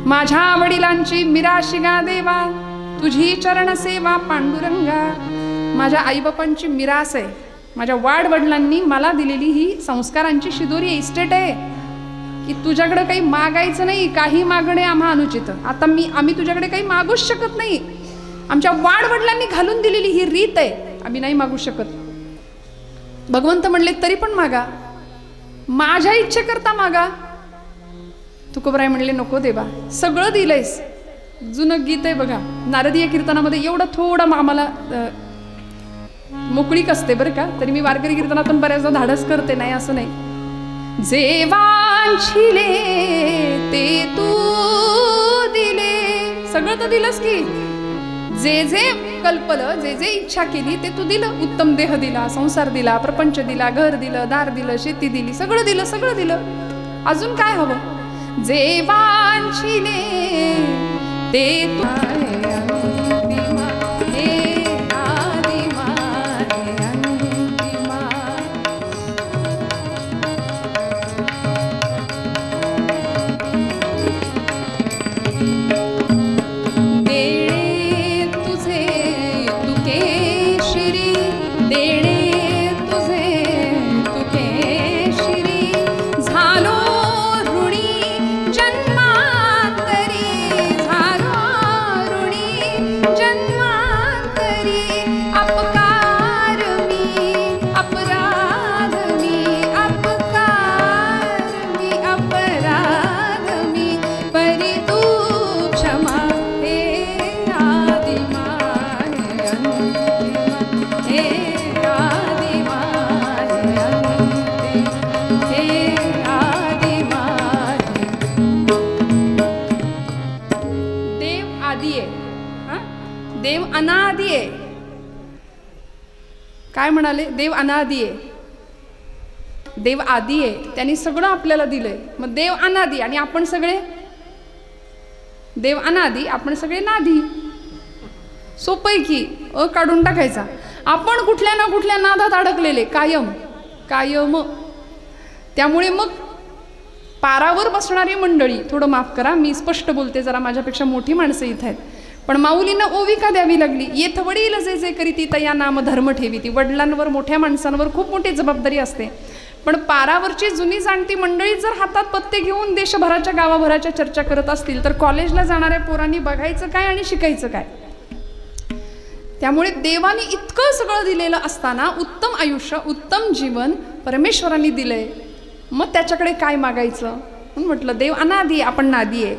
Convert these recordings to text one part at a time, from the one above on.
माझ्या वडिलांची मिराशी गा देवा, तुझी चरण सेवा पांडुरंगा. माझ्या आईबापांची मिरास आहे, माझ्या वाडवडिलांनी मला दिलेली ही संस्कारांची शिदोरी इस्टेट आहे की तुझ्याकडे काही मागायचं नाही, काही मागणे आम्हा अनुचित. आता आम्ही तुझ्याकडे काही मागूच शकत नाही. आमच्या वाडवडिलांनी घालून दिलेली ही रीत आहे, आम्ही नाही मागू शकत. भगवंत म्हणले तरी पण मागा, माझ्या इच्छेकरता मागा. तुकोबराय म्हणले नको देवा, सगळं दिलंयस. जुनं गीत आहे बघा, नारदीय कीर्तनामध्ये एवढं थोडं आम्हाला मोकळीक असते बरं का, तरी मी वारकरी कीर्तनातून बऱ्याचदा धाडस करते, नाही असं नाही. जे वांछिले ते तू दिले, सगळं तर दिलंस की. जे जे कल्पलं, जे जे इच्छा केली ते तू दिलं. उत्तम देह दिला, संसार दिला, प्रपंच दिला, घर दिलं, दार दिलं, शेती दिली, सगळं दिलं, सगळं दिलं. अजून काय हवं? जे वांछिले ते तू. देव अनादि आहे. काय म्हणाले? देव अनादि आहे, देव आदि आहे, त्यांनी सगळं आपल्याला दिलंय. मग देव अनादि आणि आपण सगळे, देव अनादि आपण सगळे नादी. सोपं की काढून टाकायचा. आपण कुठल्या ना कुठल्या नादात अडकलेले कायम कायम. त्यामुळे मग पारावर बसणारी मंडळी, थोडं माफ करा मी स्पष्ट बोलते, जरा माझ्यापेक्षा मोठी माणसं इथं आहेत, पण माऊलींना ओवी का द्यावी लागली? येथ वडील जे जे करीती तया नाम धर्म ठेवी. ती वडिलांवर, मोठ्या माणसांवर खूप मोठी जबाबदारी असते. पण पारावरची जुनी जाणती मंडळी जर हातात पत्ते घेऊन देशभराच्या गावाभराच्या चर्चा करत असतील तर कॉलेजला जाणाऱ्या पोरांनी बघायचं काय आणि शिकायचं काय? त्यामुळे देवाने इतकं सगळं दिलेलं असताना उत्तम आयुष्य, उत्तम जीवन परमेश्वरांनी दिलंय, मग त्याच्याकडे काय मागायचं? म्हणून म्हटलं देव अनादि, आपण नादी आहे.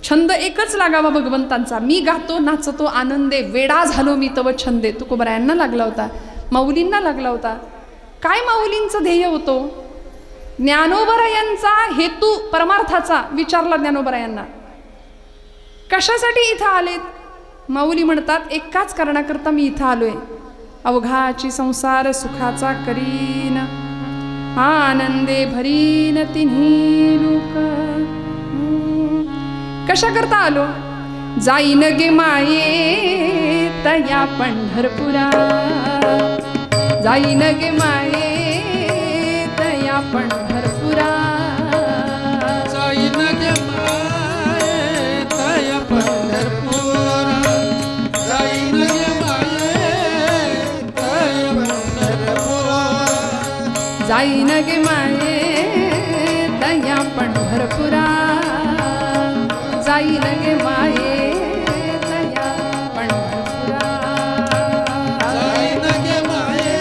छंद एकच लागावा भगवंतांचा. मी गातो नाचतो आनंदे, वेडा झालो मी तव छंदे. तुकोबरायांना लागला होता, माऊलींना लागला होता. काय माऊलींचं ध्येय होतो? ज्ञानोबरायांचा हेतू परमार्थाचा विचारला ज्ञानोबरायांना. कशासाठी इथं आलेत? माऊली म्हणतात एकाच कारणाकरता मी इथं आलोय. अवघाची संसार सुखाचा करीन, आनंदे भरीन तिन्ही लोक. कशा करता आलो? जाईन गे माये तया पंढरपुरा, जाईन गे माये तया पंढरपुरा, जाईन गे माये तया पंढरपुरा, जाईन गे माये तया पंढरपुरा, जाईन गे माये तया पंढरपुरा, जाईन गे माये तया पंढरपुरा, जाईन गे माये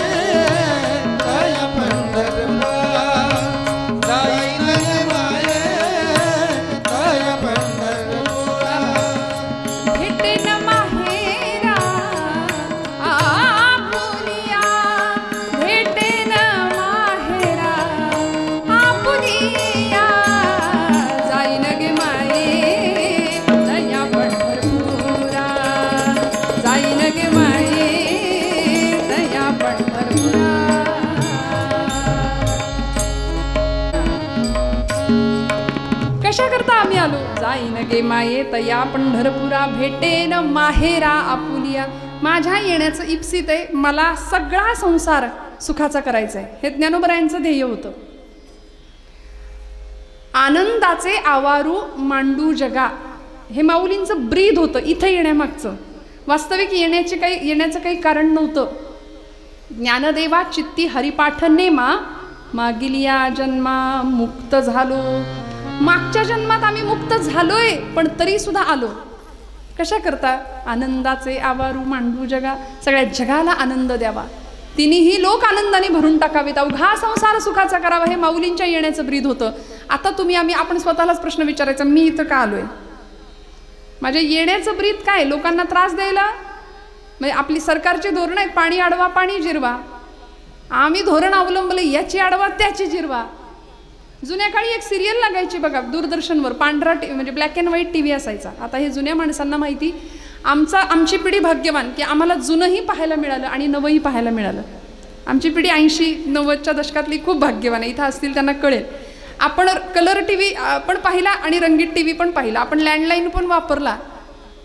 तया पंढरपुरा, जाईन गे माये तया पंढरपुरा. भेटेन माहेरा आपुलिया, भेटेन माहेरा आपुलिया, जाईन गे माये तया पंढरपुरा, जाईन गे माये तया पंढरपुरा. कशा करता आम्ही आलो? जाईन गे माये तया पंढरपुरा, भेटेन माहेरा आपुलिया. माझ्या येण्याचं इप्सित आहे, मला सगळा संसार सुखाचा करायचा आहे, हे ज्ञानोबरायांचं ध्येय होतं. आनंदाचे आवारू मांडू जगा, हे माऊलींचं ब्रीद होतं इथं येण्यामागचं. वास्तविक येण्याचं काही कारण नव्हतं. ज्ञानदेवा चित्ती हरिपाठ नेमा, मागील या जन्मा मुक्त झालो. मागच्या जन्मात आम्ही मुक्त झालोय, पण तरी सुद्धा आलो. कशा करता? आनंदाचे आवारू मांडू जगा, सगळ्या जगाला आनंद द्यावा, तिन्ही लोक आनंदाने भरून टाकावेत, अवघा संसार सुखाचा करावा. हे माऊलींच्या येण्याचं ब्रीद होतं. आता आपण स्वतःलाच प्रश्न विचारायचा, मी इथं का आलोय? माझ्या येण्याचं ब्रीद काय? लोकांना त्रास द्यायला? म्हणजे आपली सरकारची धोरण आहेत, पाणी अडवा पाणी जिरवा. आम्ही धोरण अवलंबले, याची अडवा त्याची जिरवा. जुन्या काळी एक सिरियल लागायची बघा दूरदर्शनवर, पांढरा म्हणजे ब्लॅक अँड व्हाईट टीव्ही असायचा. आता हे जुन्या माणसांना माहिती, आमची पिढी भाग्यवान की आम्हाला जुनंही पाहायला मिळालं आणि नवंही पाहायला मिळालं. आमची पिढी 80-90च्या दशकातली खूप भाग्यवान आहे. इथं असतील त्यांना कळेल. आपण कलर टीव्ही पण पाहिला आणि रंगीत टीव्ही पण पाहिला. आपण लँडलाईन पण वापरला,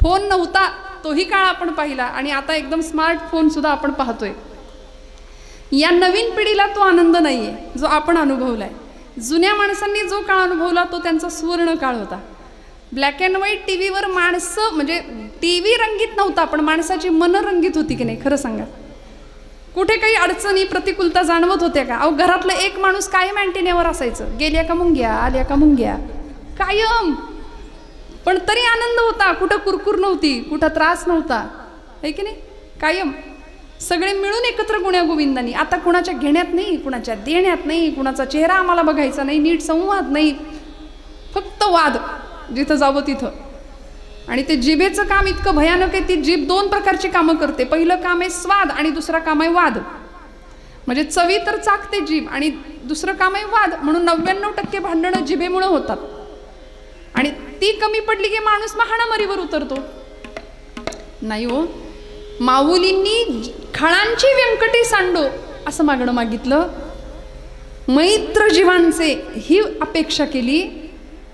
फोन नव्हता तोही काळ आपण पाहिला, आणि आता एकदम स्मार्टफोन सुद्धा आपण पाहतोय. या नवीन पिढीला तो आनंद नाहीये जो आपण अनुभवलाय. जुन्या माणसांनी जो काळ अनुभवला तो त्यांचा सुवर्ण काळ होता. ब्लॅक अँड व्हाईट टीव्हीवर माणसं, म्हणजे टीव्ही रंगीत नव्हता पण माणसाची मनं रंगीत होती की नाही? खरं सांगा, कुठे काही अडचणी प्रतिकूलता जाणवत होत्या का? अहो, घरातलं एक माणूस कायम अँटेन्यावर असायचं, गेल्या का मुंग्या आल्या का मुंग्या, कायम. पण तरी आनंद होता, कुठं कुरकुर नव्हती, कुठं त्रास नव्हता, आहे की नाही? कायम सगळे मिळून एकत्र गुण्या गोविंदानी. आता कुणाच्या घेण्यात नाही, कुणाच्या देण्यात नाही, कुणाचा चेहरा आम्हाला बघायचा नाही, नीट संवाद नाही, फक्त वाद जिथं जावं तिथं. आणि ते जिभेचं काम इतकं भयानक आहे. ती जीभ 2 प्रकारची कामं करते. पहिलं काम आहे स्वाद आणि दुसरं काम आहे वाद. म्हणजे चवी तर चाकते जीभ, आणि दुसरं काम आहे वाद. म्हणून 99% भांडणं जिभेमुळं होतात. आणि ती कमी पडली की माणूस महाणामारीवर उतरतो. नाही हो, माऊलींनी खळांची व्यंकटी सांडो असं मागणं मागितलं, मैत्र जीवांचे ही अपेक्षा केली.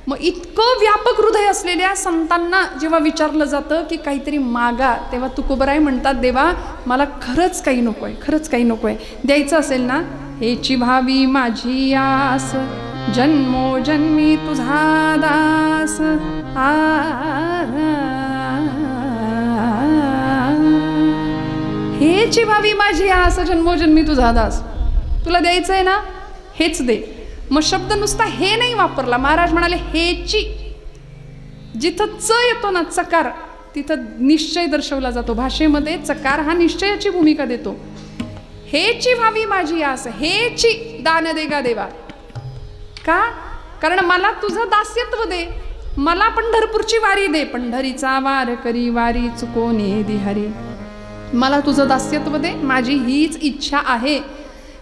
मग इतकं व्यापक हृदय असलेल्या संतांना जेव्हा विचारलं जातं की काहीतरी मागा, तेव्हा तुकोबराय म्हणतात, देवा मला खरंच काही नकोय, खरंच काही नकोय. द्यायचं असेल ना, हेची भावी माझी आस, जन्मोजन्मी तुझा दास. हेची भावी माझी आस, जन्मोजन्मी तुझा दास. तुला द्यायचं आहे ना, हेच दे. मग शब्द नुसता हे नाही वापरला. महाराज म्हणाले हेची. जिथं च येतो ना, चकार, तिथं निश्चय दर्शवला जातो. भाषेमध्ये चकार हा निश्चयाची भूमिका देतो. हेची व्हावी माझी आस, हेची दान देगा देवा. का? कारण मला तुझं दास्यत्व दे, मला पंढरपूरची वारी दे. पंढरीचा वार करी वारी चुकोने दिहारी. मला तुझं दास्यत्व दे, माझी हीच इच्छा आहे.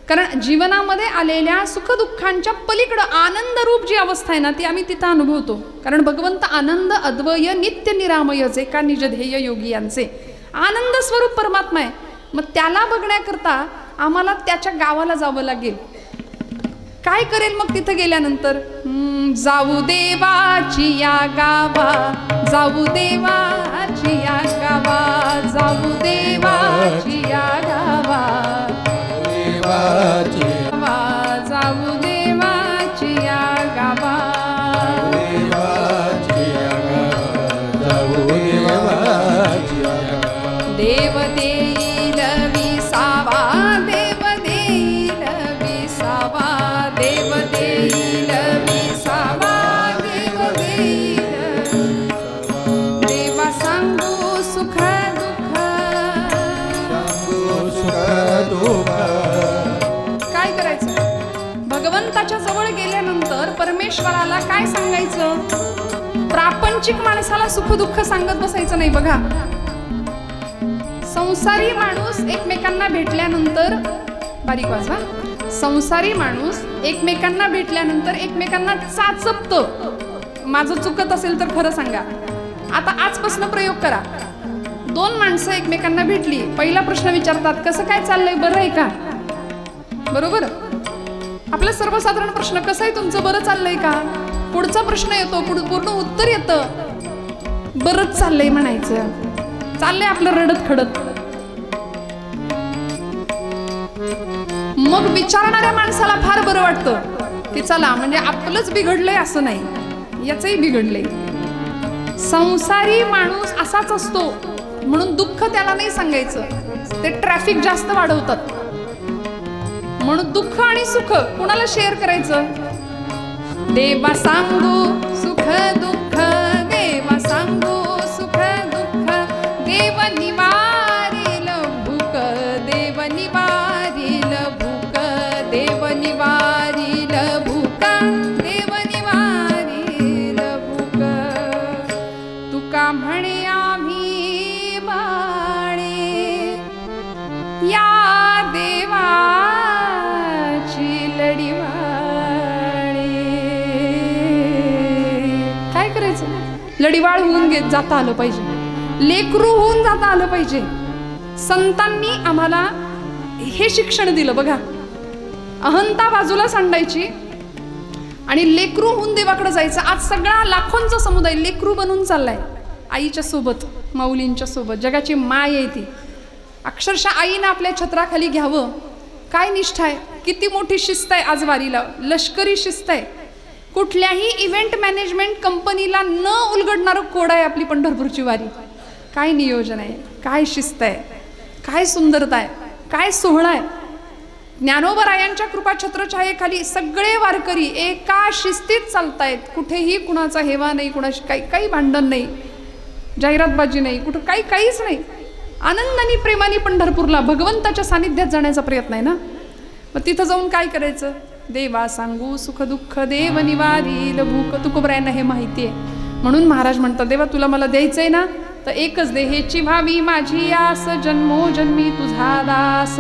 कारण जीवनामध्ये आलेल्या सुखदुःखांच्या पलीकडं आनंदरूप जी अवस्था आहे ना, ती आम्ही तिथं अनुभवतो. कारण भगवंत आनंद अद्वय नित्य निरामय जे का निज ध्येय योगी यांचे आनंद स्वरूप परमात्मा आहे. मग त्याला बघण्याकरता आम्हाला त्याच्या गावाला जावं लागेल. काय करेल मग तिथं गेल्यानंतर? जाऊ देवाची या गावा, जाऊ देवाची या गावा, जाऊ देवाची या गावा, जाऊ देवाची या गावा, देव देईल विसावा, देव देईल विसावा, देव देईल विसावा, देव देईल. देवा सांगू सुख दुःख, काय करायचं? भगवंताच्या जवळ गेल्यानंतर परमेश्वराला काय सांगायचं? प्रापंचिक माणसाला सुख दुःख सांगत बसायचं नाही. बघा, संसारी माणूस एकमेकांना भेटल्यानंतर, बारीक वाजवा, संसारी माणूस एकमेकांना भेटल्यानंतर एकमेकांना चाचपतो. माझं चुकत असेल तर खरं सांगा. आता आजपासून प्रयोग करा. 2 माणसं एकमेकांना भेटली, पहिला प्रश्न विचारतात, कसं काय चाललंय, बरं आहे का? बरोबर? आपला सर्वसाधारण प्रश्न, कसं आहे तुमचं, बरं चाललंय का? पुढचा प्रश्न येतो, पूर्ण उत्तर येतं, बरंच चाललंय म्हणायचं. चाललंय आपलं रडत खडत. मग विचारणाऱ्या माणसाला फार बरं वाटतं की चला, म्हणजे आपलंच बिघडलंय असं नाही, याचंही बिघडलंय. संसारी माणूस असाच असतो, म्हणून दुःख त्याला नाही सांगायचं, ते ट्रॅफिक जास्त वाढवतात. म्हणून दुःख आणि सुख कुणाला शेअर करायचं? देवा सांगू सुख दुःख, देवा सांगू सुख दुःख, देव निवारील भूक, देव निवारील भूक, देव निवारील भूक, देव निवारील भूक. तुका म्हणे आम्ही बाणे, या देवाची लढीवाळे. काय करायचं? लढीवाळ होऊन जाता आलं पाहिजे, लेकरू होऊन जाता आलं पाहिजे. संतांनी आम्हाला हे शिक्षण दिलं बघा. अहंता बाजूला सांडायची आणि लेकरू होऊन देवाकडे जायचं. आज सगळा लाखोंचा समुदाय लेकरू बनून चाललाय आईच्या सोबत, माऊलींच्या सोबत. जगाची माय आहे ती. अक्षरशः आईनं आपल्या छत्राखाली घ्यावं. काय निष्ठा आहे, किती मोठी शिस्त आहे आज वारीला, लष्करी शिस्त आहे. कुठल्याही इव्हेंट मॅनेजमेंट कंपनीला न उलगडणारं कोड आहे आपली पंढरपूरची वारी. काय नियोजन आहे, काय शिस्त आहे, काय सुंदरता आहे, काय सोहळा आहे. ज्ञानोबरायांच्या कृपाछत्रछायेखाली सगळे वारकरी एका शिस्तीत चालतायत. कुठेही कुणाचा हेवा नाही, कुणाशी काही भांडण नाही, जाहिरातबाजी नाही, कुठं काहीच नाही. आनंदाने प्रेमाने पंढरपूरला भगवंताच्या सानिध्यात जाण्याचा प्रयत्न आहे ना. मग तिथं जाऊन काय करायचं? देवा सांगू सुख दुःख, देव निवारील भूक. तुकोबरायांना हे माहिती आहे, म्हणून महाराज म्हणतात, देवा तुला मला द्यायचंय ना, तर एकच दे. हेची व्हावी माझी आस, जन्मोजन्मी तुझा दास.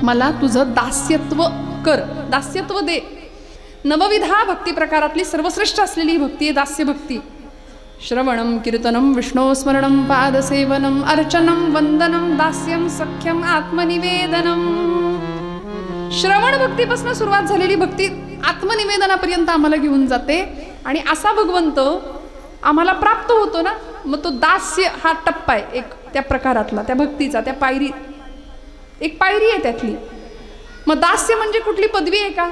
मला तुझं दास्यत्व कर, दास्यत्व दे. नवविधा भक्ती प्रकारातली सर्वश्रेष्ठ असलेली भक्ती आहे दास्य भक्ती. श्रवणं कीर्तनं विष्णो स्मरणं पादसेवनं अर्चनं वंदनं दास्यं सख्यं आत्मनिवेदनं. श्रवण भक्तीपासून सुरुवात झालेली भक्ती आत्मनिवेदनापर्यंत आम्हाला घेऊन जाते. आणि असा भगवंत आम्हाला प्राप्त होतो ना, मग तो दास्य हा टप्पा आहे एक त्या प्रकारातला, त्या भक्तीचा, त्या पायरी, एक पायरी आहे त्यातली. मग दास्य म्हणजे कुठली पदवी आहे का?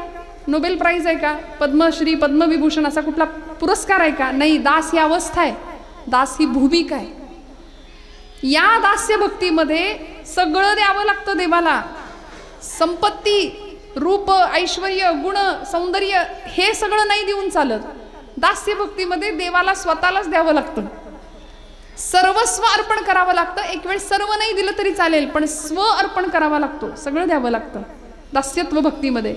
नोबेल प्राइज आहे का? पद्मश्री पद्मविभूषण असा कुठला पुरस्कार आहे का? नाही. दास ही अवस्था आहे, दास ही भूमिका आहे. या दास्य भक्तीमध्ये सगळं द्यावं लागतं देवाला. संपत्ती, रूप, ऐश्वर्य, गुण, सौंदर्य हे सगळं नाही देऊन चालत. दास्य भक्तीमध्ये देवाला स्वतःलाच द्यावं लागतं, सर्वस्व अर्पण करावं लागतं. एक वेळ सर्व नाही दिलं तरी चालेल, पण स्व अर्पण करावा लागतो, सगळं द्यावं लागतं दास्यत्व भक्तीमध्ये.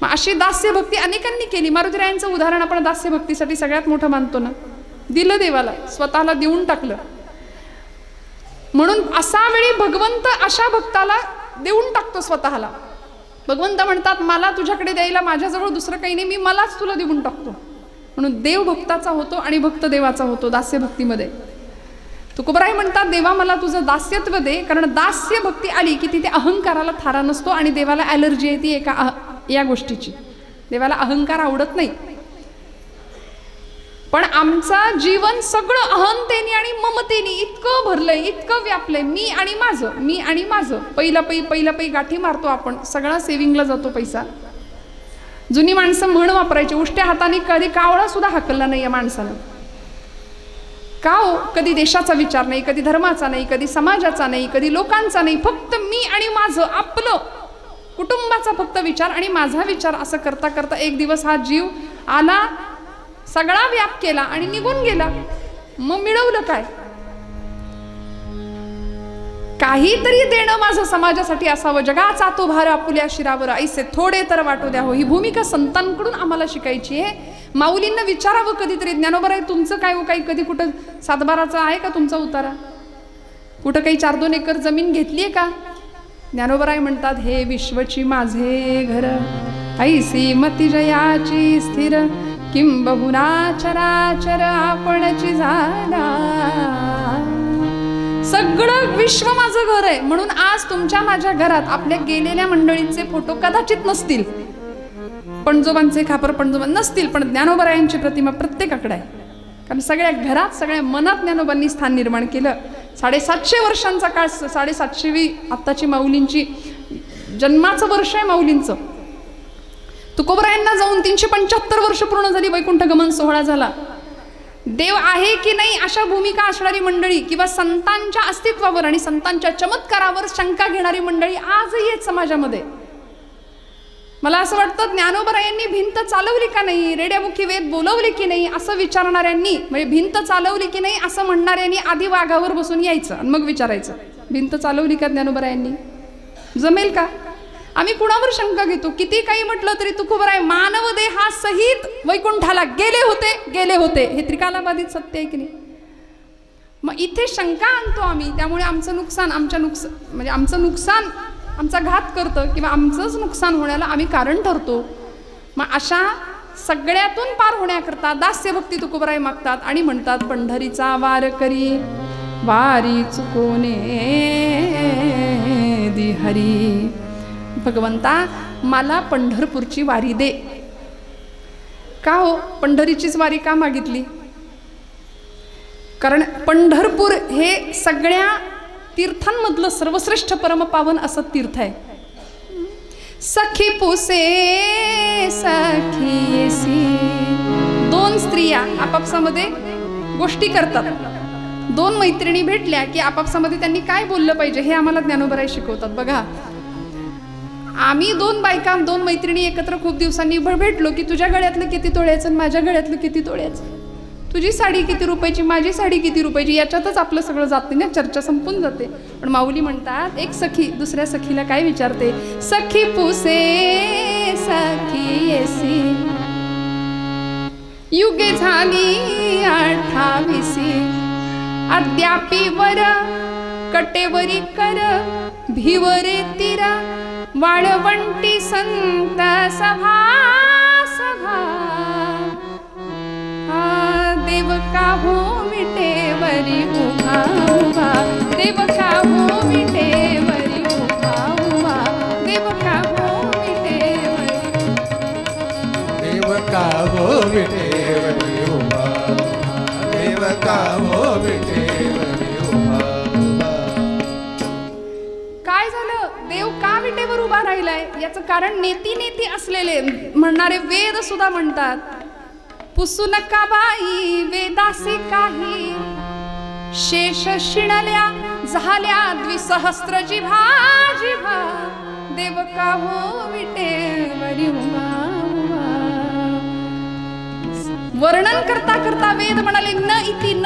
मग अशी दास्य भक्ती अनेकांनी केली. मारुतीरायांचं उदाहरण आपण दास्य भक्तीसाठी सगळ्यात मोठं मानतो ना. दिलं देवाला, स्वतःला देऊन टाकलं. म्हणून असा वेळी भगवंत अशा भक्ताला देऊन टाकतो स्वतःला. भगवंत म्हणतात, मला तुझ्याकडे द्यायला माझ्याजवळ दुसरं काही नाही, मी मलाच तुला देऊन टाकतो. म्हणून देव भक्ताचा होतो आणि भक्त देवाचा होतो दास्य भक्तीमध्ये. तुकोबराय म्हणतात, देवा मला तुझं दास्यत्व दे. कारण दास्य भक्ती आली की तिथे अहंकाराला थारा नसतो आणि देवाला ॲलर्जी येते एका या गोष्टीची. देवाला अहंकार आवडत नाही. पण आमचा जीवन सगळं अहंतेने आणि ममतेने इतकं भरलंय, इतकं व्यापलंय. मी आणि माझं, मी आणि माझं. पहिला पै गाठी मारतो आपण, सगळा सेव्हिंगला जातो पैसा. जुनी माणसं म्हण वापरायची, उष्ट्या हाताने कधी कावळा सुद्धा हाकलला नाही या माणसानं. का हो? कधी देशाचा विचार नाही, कधी धर्माचा नाही, कधी समाजाचा नाही, कधी लोकांचा नाही. फक्त मी आणि माझं, आपलं कुटुंबाचा फक्त विचार आणि माझा विचार. असं करता करता एक दिवस हा जीव आला, सगळा व्याप केला आणि निघून गेला. मग मिळवलं काय? काहीतरी देणं माझं समाजासाठी असावं. जगाचा तो भार आपुल्या शिरावर, ऐसे थोडे तर वाटू द्या हो. ही भूमिका संतांकडून आम्हाला शिकायची आहे. माऊलींना विचारावं कधीतरी, ज्ञानोबराय तुमचं काय हो? काही कधी कुठं सातबाराचा आहे का तुमचा उतारा? कुठं काही 4-2 एकर जमीन घेतली आहे का? ज्ञानोबराय म्हणतात, हे विश्वची माझे घर, ऐसी मती जयाची स्थिर, किंबहुना चराचर आपणची झाला. सगळं विश्व माझं घर आहे. म्हणून आज तुमच्या माझ्या घरात आपल्या गेलेल्या मंडळींचे फोटो कदाचित नसतील, पणजोबांचे खापर पणजोबा नसतील, पण ज्ञानोबरायांची प्रतिमा प्रत्येकाकडे आहे. कारण सगळ्या घरात, सगळ्या मनात ज्ञानोबांनी स्थान निर्माण केलं. 750 वर्षांचा काळ, 750वी आत्ताची माऊलींची जन्माचं वर्ष आहे माऊलींचं. तुकोबरायांना जाऊन 375 वर्ष पूर्ण झाली, वैकुंठ गमन सोहळा झाला. देव आहे की नाही अशा भूमिका असणारी मंडळी किंवा संतांच्या अस्तित्वावर आणि संतांच्या चमत्कारावर शंका घेणारी मंडळी आजही आहेत समाजामध्ये. मला असं वाटतं ज्ञानोबरायांनी भिंत चालवली का नाही, रेड्यामुखी वेद बोलवले की नाही असं विचारणाऱ्यांनी, म्हणजे भिंत चालवली की नाही असं म्हणणाऱ्यांनी आधी वाघावर बसून यायचं आणि मग विचारायचं भिंत चालवली का ज्ञानोबरायांनी. जमेल का? आम्ही कुणावर शंका घेतो? किती काही म्हटलं तरी तुकोबराय मानव देहासहित वैकुंठाला गेले होते हे त्रिकालाबाधित सत्य आहे की नाही. मग इथे शंका आणतो आम्ही, त्यामुळे आमचं नुकसान आमचा घात करतं किंवा आमचंच नुकसान होण्याला आम्ही कारण ठरतो. मग अशा सगळ्यातून पार होण्याकरता दास्यभक्ती तुकोबराय मागतात आणि म्हणतात पंढरीचा वार करी वारी चुकोने दि हरी. भगवंता मला पंढरपूरची वारी दे. का हो पंढरीचीच वारी का मागितली? कारण पंढरपूर हे सगळ्या तीर्थांमधलं सर्वश्रेष्ठ परमपावन असं तीर्थ आहे. सखी पुसे सखीसी, दोन स्त्रिया आपापसामध्ये गोष्टी करतात. दोन मैत्रिणी भेटल्या की आपापसामध्ये त्यांनी काय बोललं पाहिजे हे आम्हाला ज्ञानोबराय शिकवतात. बघा, आम्ही दोन मैत्रिणी एकत्र खूप दिवसांनी भेटलो की तुझ्या गळ्यातलं किती तोळ्याचं आणि माझ्या गळ्यातलं किती तोळ्याचं, तुझी साडी किती रुपयाची, माझी साडी किती रुपयाची, याच्यातच आपलं सगळं जाते ना, चर्चा संपून जाते. पण माऊली म्हणतात एक सखी दुसऱ्या सखीला काय विचारते, सखी पुसे सखी येसी, युगे झाली 28, अद्यापी वर कटेवरी कर भिवरे तीरा, वाळवंटी संत सभा सभा, देव का हो विटेवरी उभा उभा, देव का हो विटेवरी उभा उभा, देव का हो विटेवरी, देव का हो विटेवरी उभा, देव का हो विटेवरी उभा. काय झालं? देव का विटेवर उभा राहिलाय याचं कारण नेती असलेले म्हणणारे वेद सुद्धा म्हणतात, पुसू नका बाई वेदासी काही, शेष शिणल्या झाल्या द्विसहस्त्र जिभा जिभा, देव का हो विटेवरी उभा उभा. वर्णन करता करता वेद म्हणाले न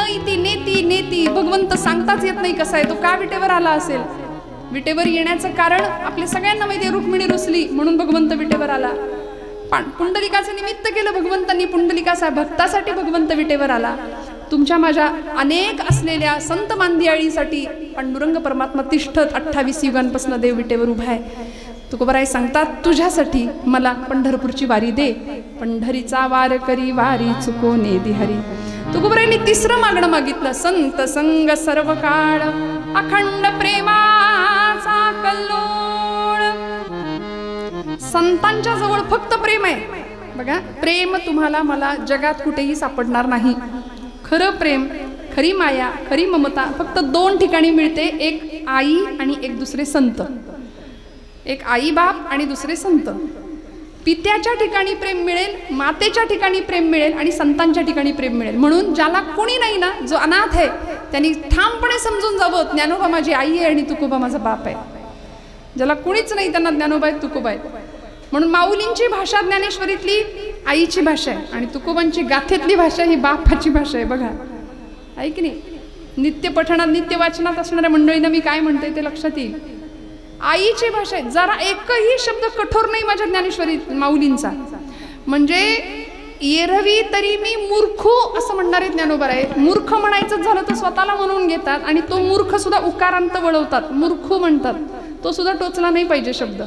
इति नेती. भगवंत सांगताच येत नाही कसा आहे तो, का विटेवर आला असेल. विटेवर येण्याचं कारण आपल्या सगळ्यांना माहिती आहे, रुक्मिणी रुसली म्हणून भगवंत विटेवर आला. पुंडलिकाचं निमित्त केलं भगवंतांनी, पुंडलिकाचा भक्तासाठी भगवंत विटेवर आला. तुमच्या माझ्या अनेक असलेल्या संत मांदियाळीसाठी पांडुरंग परमात्मा तिष्ठत 28 युगांपासून देव विटेवर उभा आहे. तुकोबराय सांगतात तुझ्यासाठी मला पंढरपूरची वारी दे, पंढरीचा वार करी वारी चुकोने दि हरी. तुकोबरायांनी तिसरं मागणं मागितलं, संत संग सर्व काळ अखंड प्रेमाचा कल्लोळ. संतांच्या जवळ फक्त प्रेम आहे. बघा, प्रेम तुम्हाला मला जगात कुठेही सापडणार नाही. खरं प्रेम, खरी माया, खरी ममता फक्त दोन ठिकाणी मिळते, एक आई आणि एक दुसरे संत. एक आई बाप आणि दुसरे संत. पित्याच्या ठिकाणी प्रेम मिळेल, मातेच्या ठिकाणी प्रेम मिळेल आणि संतांच्या ठिकाणी प्रेम मिळेल. म्हणून ज्याला कोणी नाही ना, जो अनाथ आहे त्यांनी ठामपणे समजून जावं ज्ञानोबा माझी आई आहे आणि तुकोबा माझा बाप आहे. ज्याला कुणीच नाही त्यांना ज्ञानोबा आहेत, तुकोबा आहेत. म्हणून माऊलींची भाषा ज्ञानेश्वरीतली आईची भाषा आहे आणि तुकोबांची गाथेतली भाषा ही बापाची भाषा आहे. बघा, आहे की नाही? नित्य पठणात नित्य वाचनात असणाऱ्या मंडळींना मी काय म्हणते ते लक्षात येईल. आईची भाषा आहे. जरा एकही शब्द कठोर नाही माझ्या ज्ञानेश्वरी माऊलींचा. म्हणजे येरवी तरी मी मूर्खू असं म्हणणारे ज्ञानोबा आहे. मूर्ख म्हणायचं झालं तर स्वतःला म्हणून घेतात आणि तो मूर्ख सुद्धा उकारांत वळवतात, मूर्खू म्हणतात. तो सुद्धा टोचला नाही पाहिजे शब्द.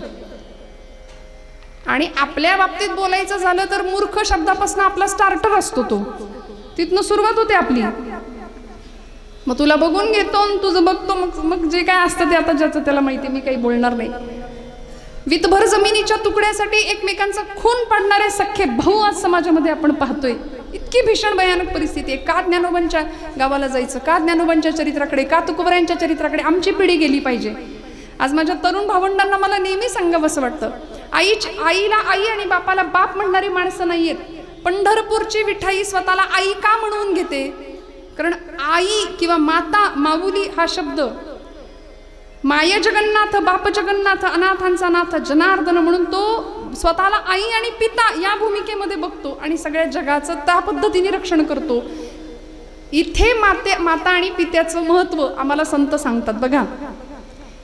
आणि आपल्या बाबतीत बोलायचं झालं तर मूर्ख शब्दापासून आपला स्टार्टर असतो, तो तिथनं सुरुवात होते आपली. मग तुला बघून घेतो तुझं बघतो, मग जे काय असतं ते आता ज्याचं त्याला माहिती, मी काही बोलणार नाही. वितभर जमिनीच्या तुकड्यासाठी एकमेकांचा खून पाडणारे सख्खे भाऊ आज समाजामध्ये आपण पाहतोय. इतकी भीषण भयानक परिस्थिती आहे. का ज्ञानोबांच्या गावाला जायचं, का ज्ञानोबांच्या चरित्राकडे, का तुकोबरायांच्या चरित्राकडे आमची पिढी गेली पाहिजे. आज माझ्या तरुण भावंडांना मला नेहमी सांगावं असं वाटतं, आईला आई आणि बापाला बाप म्हणणारी माणसं नाहीयेत. पंढरपूरची विठाई स्वतःला आई का म्हणून घेते? कारण आई किंवा माता, माऊली हा शब्द माय जगन्नाथ, बाप जगन्नाथ, अनाथांचा नाथ जनार्दन म्हणून तो स्वतःला आई आणि पिता या भूमिकेमध्ये बघतो आणि सगळ्या जगाचं त्या पद्धतीने रक्षण करतो. इथे माता आणि पित्याचं महत्व आम्हाला संत सांगतात. बघा,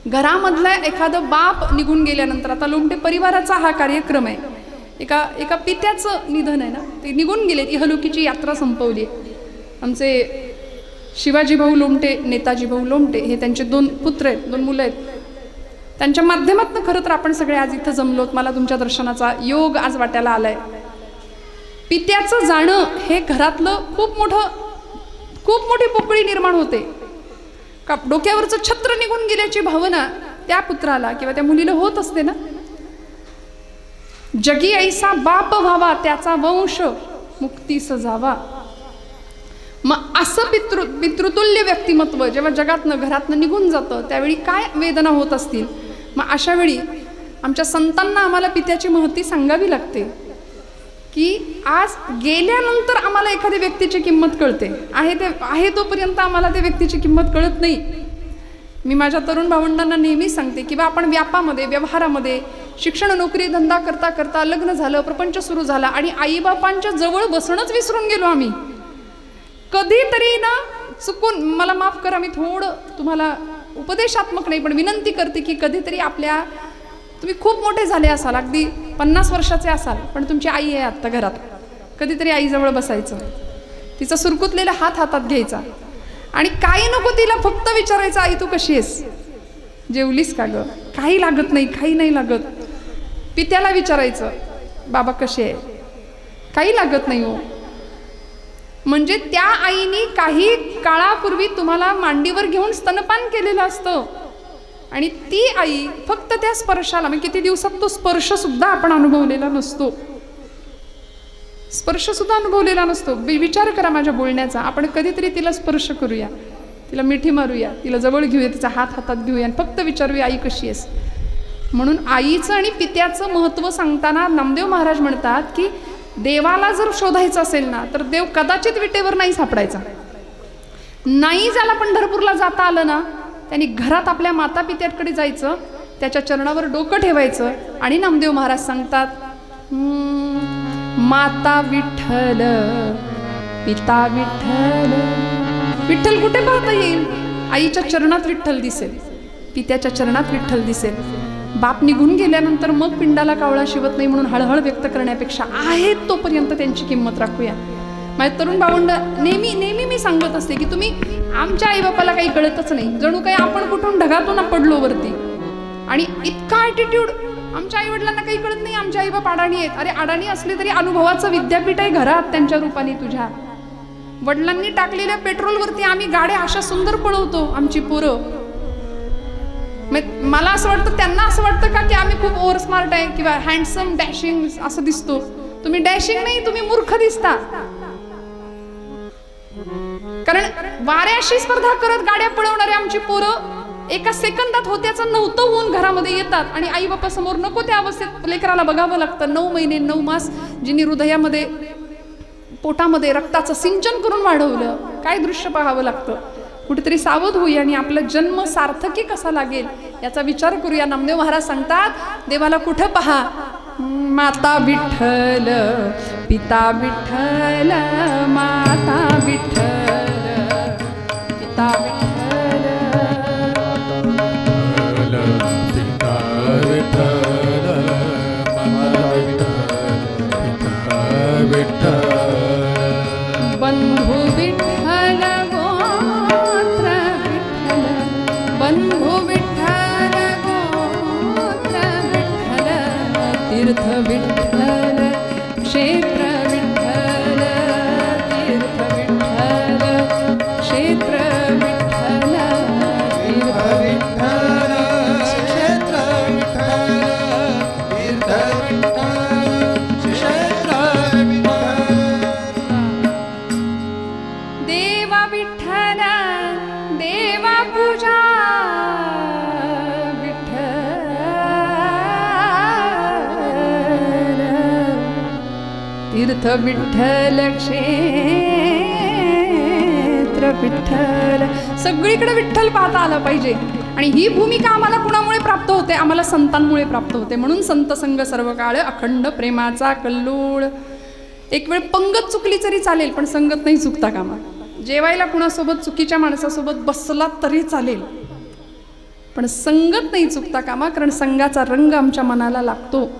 घरामधला एखादं बाप निघून गेल्यानंतर, आता लोमटे परिवाराचा हा कार्यक्रम आहे, एका पित्याचं निधन आहे ना, ते निघून गेले, इहलोकीची यात्रा संपवली. आमचे शिवाजी भाऊ लोमटे, नेताजी भाऊ लोमटे हे त्यांचे 2 पुत्र आहेत, 2 मुलं आहेत. त्यांच्या माध्यमातून खरं तर आपण सगळे आज इथं जमलोत. मला तुमच्या दर्शनाचा योग आज वाट्याला आलाय. पित्याचं जाणं हे घरातलं खूप मोठी पोकळी निर्माण होते. का डोक्यावरचं छत्र निघून गेल्याची भावना त्या पुत्राला किंवा त्या मुलीला होत असते ना. जगी ऐसा बाप व्हावा, त्याचा वंश मुक्तीस जावा. मग असं पितृतुल्य व्यक्तिमत्व जेव्हा जगातनं घरातनं निघून जातं त्यावेळी काय वेदना होत असतील. मग अशा वेळी आमच्या संतांना आम्हाला पित्याची महती सांगावी लागते की आज गेल्यानंतर आम्हाला एखाद्या व्यक्तीची किंमत कळते. आहे तोपर्यंत आम्हाला त्या व्यक्तीची किंमत कळत नाही. मी माझ्या तरुण भावंडांना नेहमी सांगते किंवा आपण व्यापामध्ये, व्यवहारामध्ये, शिक्षण, नोकरी, धंदा करता करता लग्न झालं, प्रपंच सुरू झाला आणि आईबापांच्या जवळ बसणंच विसरून गेलो आम्ही. कधीतरी ना चुकून, मला माफ करा, मी थोडं तुम्हाला उपदेशात्मक नाही पण विनंती करते की कधीतरी तुम्ही खूप मोठे झाले असाल, अगदी 50 वर्षाचे असाल, पण तुमची आई आहे आत्ता घरात, कधीतरी आईजवळ बसायचं, तिचा सुरकुतलेला हात हातात घ्यायचा आणि काही नको तिला, फक्त विचारायचं, आई तू कशी आहेस, जेवलीस का ग, काही लागत नाही, काही नाही लागत. पित्याला विचारायचं, बाबा कसे आहे, काही लागत नाही हो. म्हणजे त्या आईने काही काळापूर्वी तुम्हाला मांडीवर घेऊन स्तनपान केलेलं असतं आणि ती आई फक्त त्या स्पर्शाला, म्हणजे किती दिवसात तो स्पर्श सुद्धा आपण अनुभवलेला नसतो, स्पर्श सुद्धा अनुभवलेला नसतो. विचार करा माझ्या बोलण्याचा. आपण कधीतरी तिला स्पर्श करूया, तिला मिठी मारूया, तिला जवळ घेऊया, तिचा हात हातात घेऊया आणि फक्त विचारूया आई कशी आहेस. म्हणून आईचं आणि पित्याचं महत्त्व सांगताना नामदेव महाराज म्हणतात की देवाला जर शोधायचं असेल ना तर देव कदाचित विटेवर नाही सापडायचा. नाही ज्याला पंढरपूरला जाता आलं ना त्यांनी घरात आपल्या माता पित्याकडे जायचं, त्याच्या चरणावर डोकं ठेवायचं आणि नामदेव महाराज सांगतात, माता विठ्ठल, पिता विठ्ठल. विठ्ठल कुठे पाहता येईल? आईच्या चरणात विठ्ठल दिसेल, पित्याच्या चरणात विठ्ठल दिसेल. बाप निघून गेल्यानंतर मग पिंडाला कावळा शिवत नाही म्हणून हळहळ व्यक्त करण्यापेक्षा आहेत तोपर्यंत त्यांची किंमत राखूया. माझ्या तरुण भावंड नेहमी मी सांगत असते की तुम्ही, आमच्या आईबापाला काही कळतच नाही, जणू काही आपण कुठून ढगातून पडलो वरती आणि इतका ॲटिट्यूड. आमच्या आईवडिलांना काही कळत नाही, आमचे आईबाप अडाणी आहेत. अरे अडाणी असले तरी अनुभवाचं विद्यापीठ आहे घरात त्यांच्या रूपाने. तुझ्या वडिलांनी टाकलेल्या पेट्रोलवरती आम्ही गाड्या अशा सुंदर पळवतो आमची पोरं. मला असं वाटतं, त्यांना असं वाटतं का की आम्ही खूप ओव्हर स्मार्ट आहे किंवा हँडसम डॅशिंग असं दिसतो. तुम्ही डॅशिंग नाही, तुम्ही मूर्ख दिसता. कारण वाऱ्याशी स्पर्धा करत गाड्या पळवणारे आमची पोरं एका सेकंदात होत्याचं नव्हतं होऊन घरामध्ये येतात आणि आई बापा समोर नको त्या अवस्थेत लेकराला बघावं लागतं. 9 महिने 9 मास जिनी हृदयामध्ये, पोटामध्ये रक्ताचं सिंचन करून वाढवलं, काय दृश्य पाहावं लागतं. कुठेतरी सावध होऊया आणि आपला जन्म सार्थकी कसा लागेल याचा विचार करूया. नामदेव महाराज सांगतात, देवाला कुठं पहा, माता विठ्ठल, पिता विठ्ठल, माता विठ्ठल, पिता विठ्ठल, पिता विठ्ठल, माता विठ्ठल, पिता विठ्ठल, बंधू विठ्ठल, गोत्र विठ्ठल, बंधू विठ्ठल, गोत्र विठ्ठल, तीर्थ विठ्ठल, क्षेत्र विठ्ठल, तीर्थ विठ्ठल, क्षेत्र विठ्ठल. तीर्थ विठ्ठल क्षेत्र विठ्ठल, सगळीकडे विठ्ठल पाहता आला पाहिजे. आणि ही भूमिका आम्हाला कुणामुळे प्राप्त होते? आम्हाला संतांमुळे प्राप्त होते. म्हणून संत संग सर्व काळ अखंड प्रेमाचा कल्लोळ. एक वेळ पंगत चुकली तरी चालेल, पण संगत नाही चुकता कामा. जेवायला कुणासोबत चुकीच्या माणसासोबत बसला तरी चालेल, पण संगत नाही चुकता कामा, कारण संघाचा रंग आमच्या मनाला लागतो.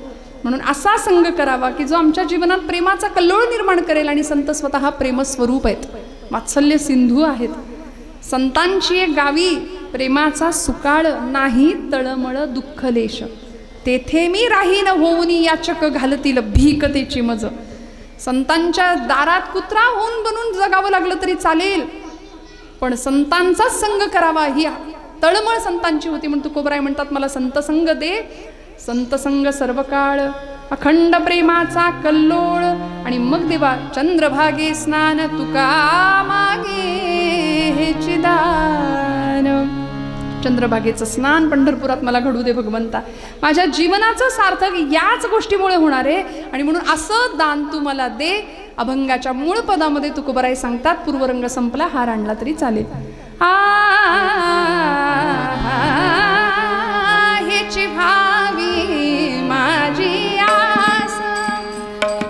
म्हणून असा संघ करावा की जो आमच्या जीवनात प्रेमाचा कल्लोळ निर्माण करेल. आणि संत स्वतः प्रेमस्वरूप आहेत, वात्सल्य सिंधू आहेत. संतांची एक गावी प्रेमाचा सुकाळ, नाही तळमळ दुःखलेश. तेथे मी राहीन होऊनी याचक घालतील भीकतेची मज. संतांच्या दारात कुत्रा होऊन बनून जगावं लागलं तरी चालेल, पण संतांचाच संग करावा ही तळमळ संतांची होती. म्हणून तुकोबराय म्हणतात, मला संत संग दे, संत संग सर्व काळ अखंड प्रेमाचा कल्लोळ. आणि मग देवा चंद्रभागे स्नान तुका मागे हेची दान. चंद्रभागेचं स्नान पंढरपुरात मला घडू दे भगवंता. माझ्या जीवनाचं सार्थक याच गोष्टीमुळे होणार आहे. आणि म्हणून असं दान तू मला दे. अभंगाच्या मूळ पदामध्ये तुकोबराय सांगतात, पूर्वरंग संपला, हार आणला तरी चालेल. हेची भावी माझी आस,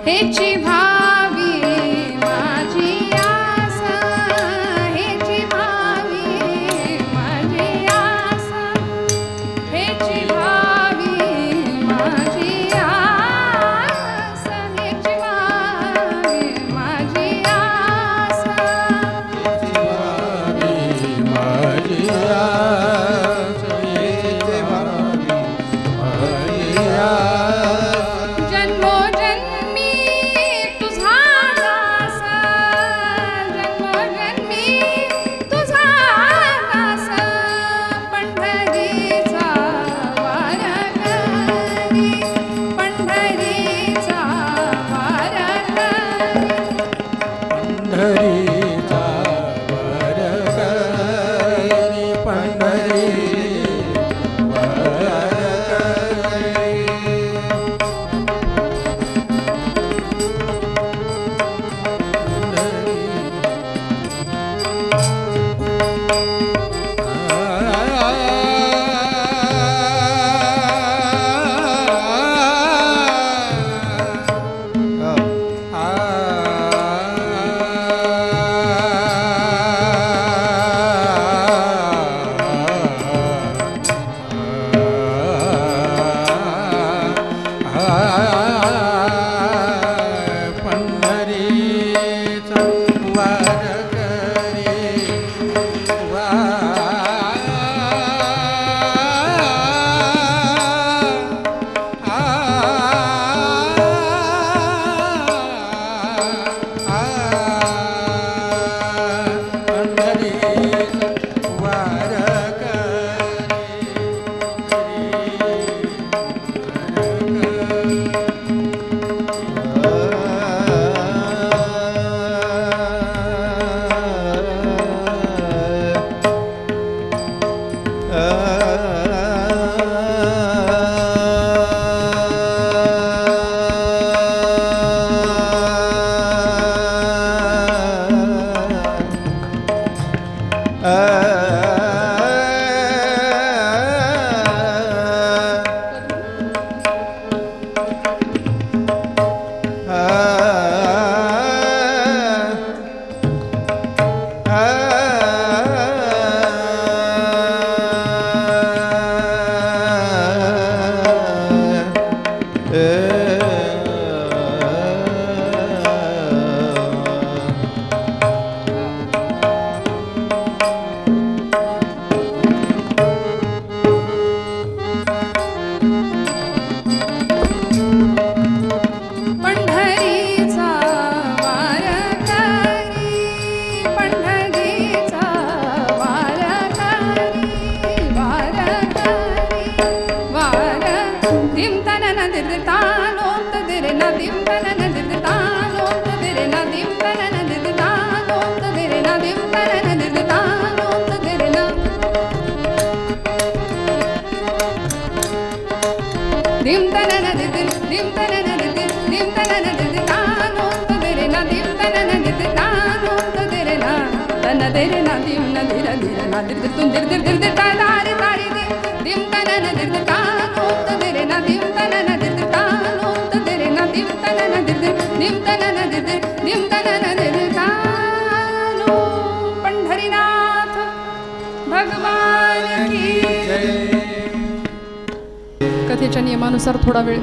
हेची भावी माझी आस, हेची भावी माझी आस, हेची भावी माझी आस, हेची भावी माझी आस, जन्मोजन्मी तुझा दास, जन्मोजन्मी तुझा दास, पंढरीचा वारकरी, पंढरीचा वारकरी, पंढरीचा वारकरी, पंढरी न दे रे ना दिम न दे रे ना दिर दिर तुम दिर दिर दिर दिर ता रे तारी दे दिम तन न दिर दिर ता नो त दे रे ना दिम तन न दिर दिर ता नो त दे रे ना दिम तन न दिर दिर दिम तन न दिर दिर दिम तन न दिर दिर ता नो पंढरीनाथ भगवान की जय. कथेच्या नियमानुसार थोडा वेळ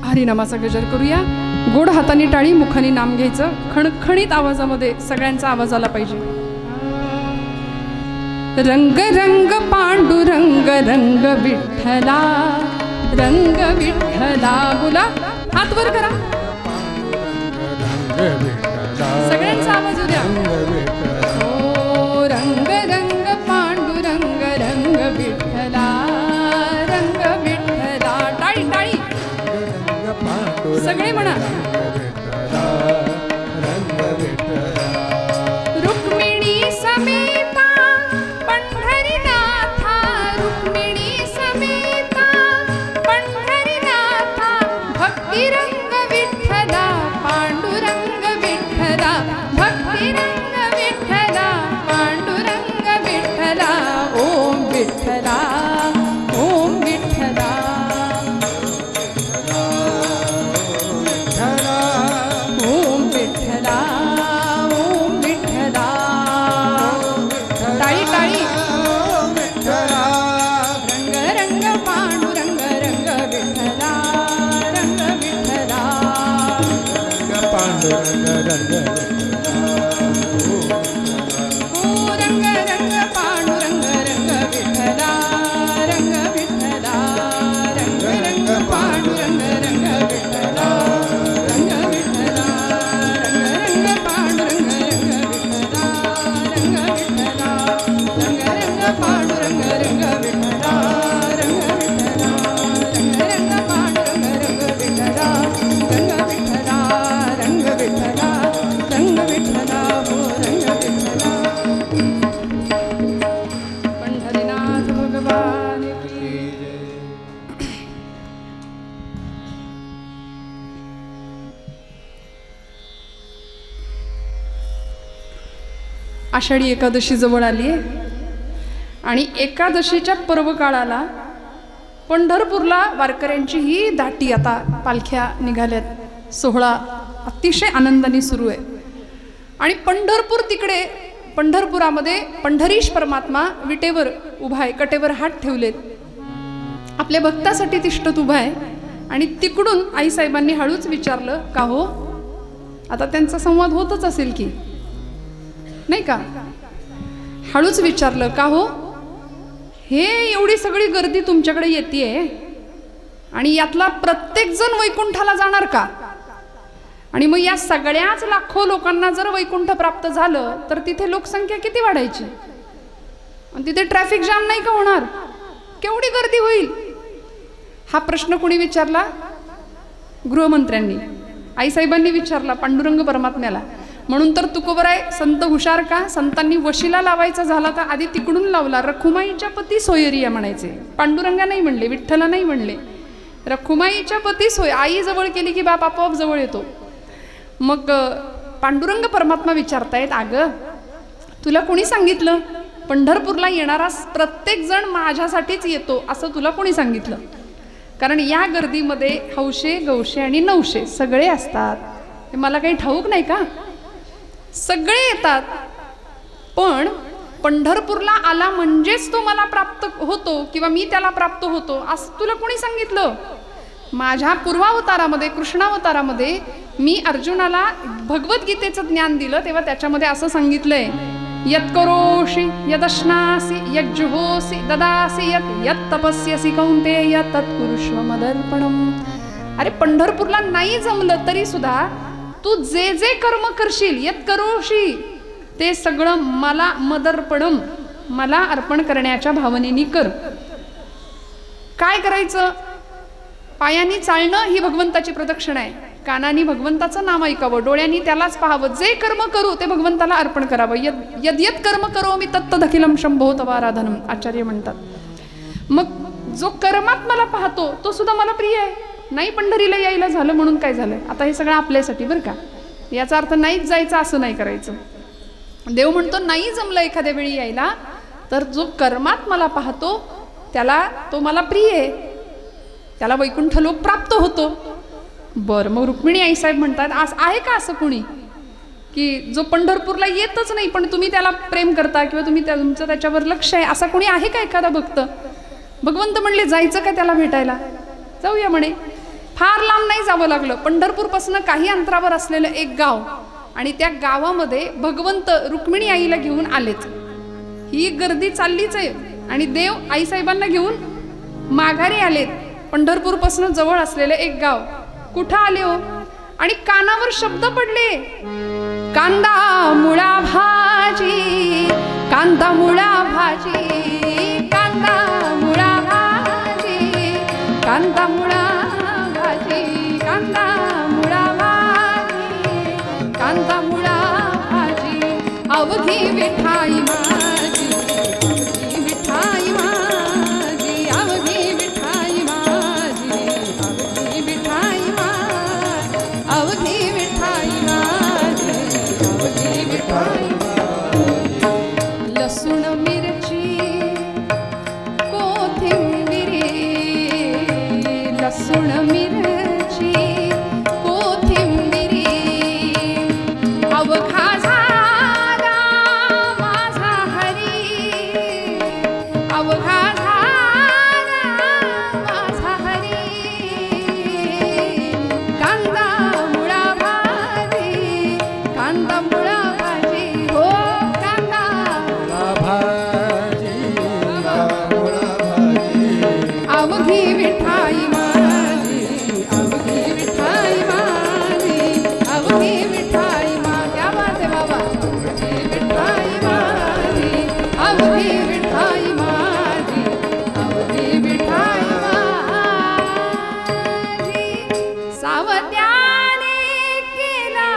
हरिनामाचा गजर करूया. गोड हाताने टाळी, मुखाने नाम घ्यायचं. खणखणीत आवाजामध्ये सगळ्यांचा आवाज आला पाहिजे. रंग रंग पांडुरंग रंग विठ्ठला, रंग विठ्ठला. बोला, हात वर करा. सगळ्यांचा आवाज उद्या. हो, रंग रंग पांडुरंग रंग विठ्ठला, रंग विठ्ठला. टाळी टाळी सगळे म्हणा. रुक्मिणी समेता पंढरीनाथा, रुक्मिणी समेता पंढरीनाथा, भक्तिरंग विठ्ठला पांडुरंग विठ्ठला, भक्तिरंग विठ्ठला पांडुरंग विठ्ठला. ओम विठ्ठला ओम विठ्ठला. ओम विठ्ठला ओम विठ्ठला. टाळी टाळी. रंग रंग पांडुरंग रंग विठ्ठला, रंग विठ्ठला. पांडुरंग रंग ओ रंग रंग पांडुरंग रंग विठ्ठला, रंग विठ्ठला. रंग रंग पांडुरंग रंग विठ्ठला, रंग विठ्ठला. रंग रंग पांडुरंग रंग विठ्ठला, रंग विठ्ठला. रंग रंग पांडुरंग रंग विठ्ठला, रंग विठ्ठला. रंग रंग पांडुरंग रंग विठ्ठला, रंग विठ्ठला. रंग विठ्ठला रंग विठ्ठला. हो रंग विठ्ठला. पंढरीनाथ भगवान की जय. आषाढी एकादशी जवळ आली आहे आणि एकादशीच्या पर्वकाळाला पंढरपूरला वारकऱ्यांची ही दाटी, आता पालख्या निघाल्यात. सोहळा अतिशय आनंदाने सुरू आहे. आणि पंढरपूर तिकडे, पंढरपुरामध्ये पंढरीश परमात्मा विटेवर उभा आहे, कटेवर हात ठेवलेत, आपल्या भक्तासाठी तिष्ठत उभा आहे. आणि तिकडून आईसाहेबांनी हळूच विचारलं, का हो? आता त्यांचा संवाद होतच असेल की नाही का? हळूच विचारलं, का हो, हे एवढी सगळी गर्दी तुमच्याकडे येतेय आणि यातला प्रत्येक जण वैकुंठाला जाणार का? आणि मग या सगळ्याच लाखो लोकांना जर वैकुंठ प्राप्त झालं तर तिथे लोकसंख्या किती वाढायची आणि तिथे ट्रॅफिक जाम नाही का होणार? केवढी गर्दी होईल? हा प्रश्न कोणी विचारला? गृहमंत्र्यांनी. आईसाहेबांनी विचारला पांडुरंग परमात्म्याला. म्हणून तर तुकोबराय संत हुशार का? संतांनी वशिला लावायचा झाला तर आधी तिकडून लावला. रखुमाईच्या पती सोयरिया म्हणायचे, पांडुरंगा नाही म्हणले, विठ्ठला नाही म्हणले. रखुमाईच्या पती सोय, आई जवळ केली की बाप आपोआप जवळ येतो. मग पांडुरंग परमात्मा विचारतायत, अगं तुला कोणी सांगितलं पंढरपूरला येणारा प्रत्येक जण माझ्यासाठीच येतो असं तुला कोणी सांगितलं? कारण या गर्दीमध्ये हौशे गौशे आणि नवशे सगळे असतात. हे मला काही ठाऊक नाही का? सगळे येतात. पण पंढरपूरला आला म्हणजेच तो मला प्राप्त होतो किंवा मी त्याला प्राप्त होतो असं तुला कोणी सांगितलं? माझ्या पूर्वावतारामध्ये, कृष्णावतारामध्ये मी अर्जुनाला भगवद्गीतेचं ज्ञान दिलं तेव्हा त्याच्यामध्ये असं सांगितलंय, यत्करोषि यदश्नासि यज्जुहोसि ददासि यत् तपस्यसि कौन्तेय तत्कुरुष्व मदर्पणम्. अरे पंढरपूरला नाही जमलं तरी सुद्धा तू जे जे कर्म करशील, यत्करोषि, ते सगळं मला मदर्पणम, मला अर्पण करण्याच्या भावनेने कर. काय करायचं? पायांनी चालणं ही भगवंताची प्रदक्षिणा आहे. कानानी भगवंताचं नाम ऐकावं, डोळ्यांनी त्यालाच पाहावं. जे कर्म करू ते भगवंताला अर्पण करावं. यद यद कर्म करो मी तत्तदखिलम शंभो तवाराधनम, आचार्य म्हणतात. मग जो कर्मात मला पाहतो तो सुद्धा मला प्रिय आहे. नाही पंढरीला यायला झालं म्हणून काय झालं, आता हे सगळं आपल्यासाठी बरं का, याचा अर्थ नाहीच जायचं असं नाही करायचं. देव म्हणतो नाही जमलं एखाद्या वेळी यायला तर जो कर्मात मला पाहतो त्याला तो मला प्रिय आहे, त्याला वैकुंठ लोक प्राप्त होतो. बरं, मग रुक्मिणी आईसाहेब म्हणतात आहे का असं कोणी की जो पंढरपूरला येतच नाही पण तुम्ही त्याला प्रेम करता किंवा तुम्ही तुमचं त्याच्यावर लक्ष आहे, असा कोणी आहे का एखादा भक्त? भगवंत म्हणले जायचं का त्याला भेटायला? जाऊया म्हणे. फार लांब नाही जावं लागलं, पंढरपूरपासून काही अंतरावर असलेलं एक गाव, आणि त्या गावामध्ये भगवंत रुक्मिणी आईला घेऊन आलेत. ही गर्दी चाललीच आहे आणि देव आईसाहेबांना घेऊन माघारी आलेत. पंढरपूरपासून जवळ असलेलं एक गाव. कुठं आले हो? आणि कानावर शब्द पडले, कांदा मुळा भाजी, कांदा मुळा भाजी, कांदा मुळा भाजी, कांदा मुळा भाजी, कांदा मुळा भाजी, कांदा मुळा भाजी, अवघी विठाई माझी, अवघी विठाई माझी, अवघी विठाई माझी, अवघी विठाई माझी, अवघी विठाई माझी, अवघी विठाई माझी. लसूण मिरची कोथिंबिरी, लसूण मिरची कोथिंबिरी, अवघा झाला माझा हरी, अवघा झाला माझा हरी, कांदा मुळा भाजी, कांदा मुळा भाजी, हो कांदा भाजी मुळा भाजी, अवघी विठाई माझी, अवघी विठाई माझी, अवघी विठाई मा, क्या बात है बाबा, अवघी विठाई माझी, अवघी विठाई माझी, अवघी विठाई माझी. सावत्याने केला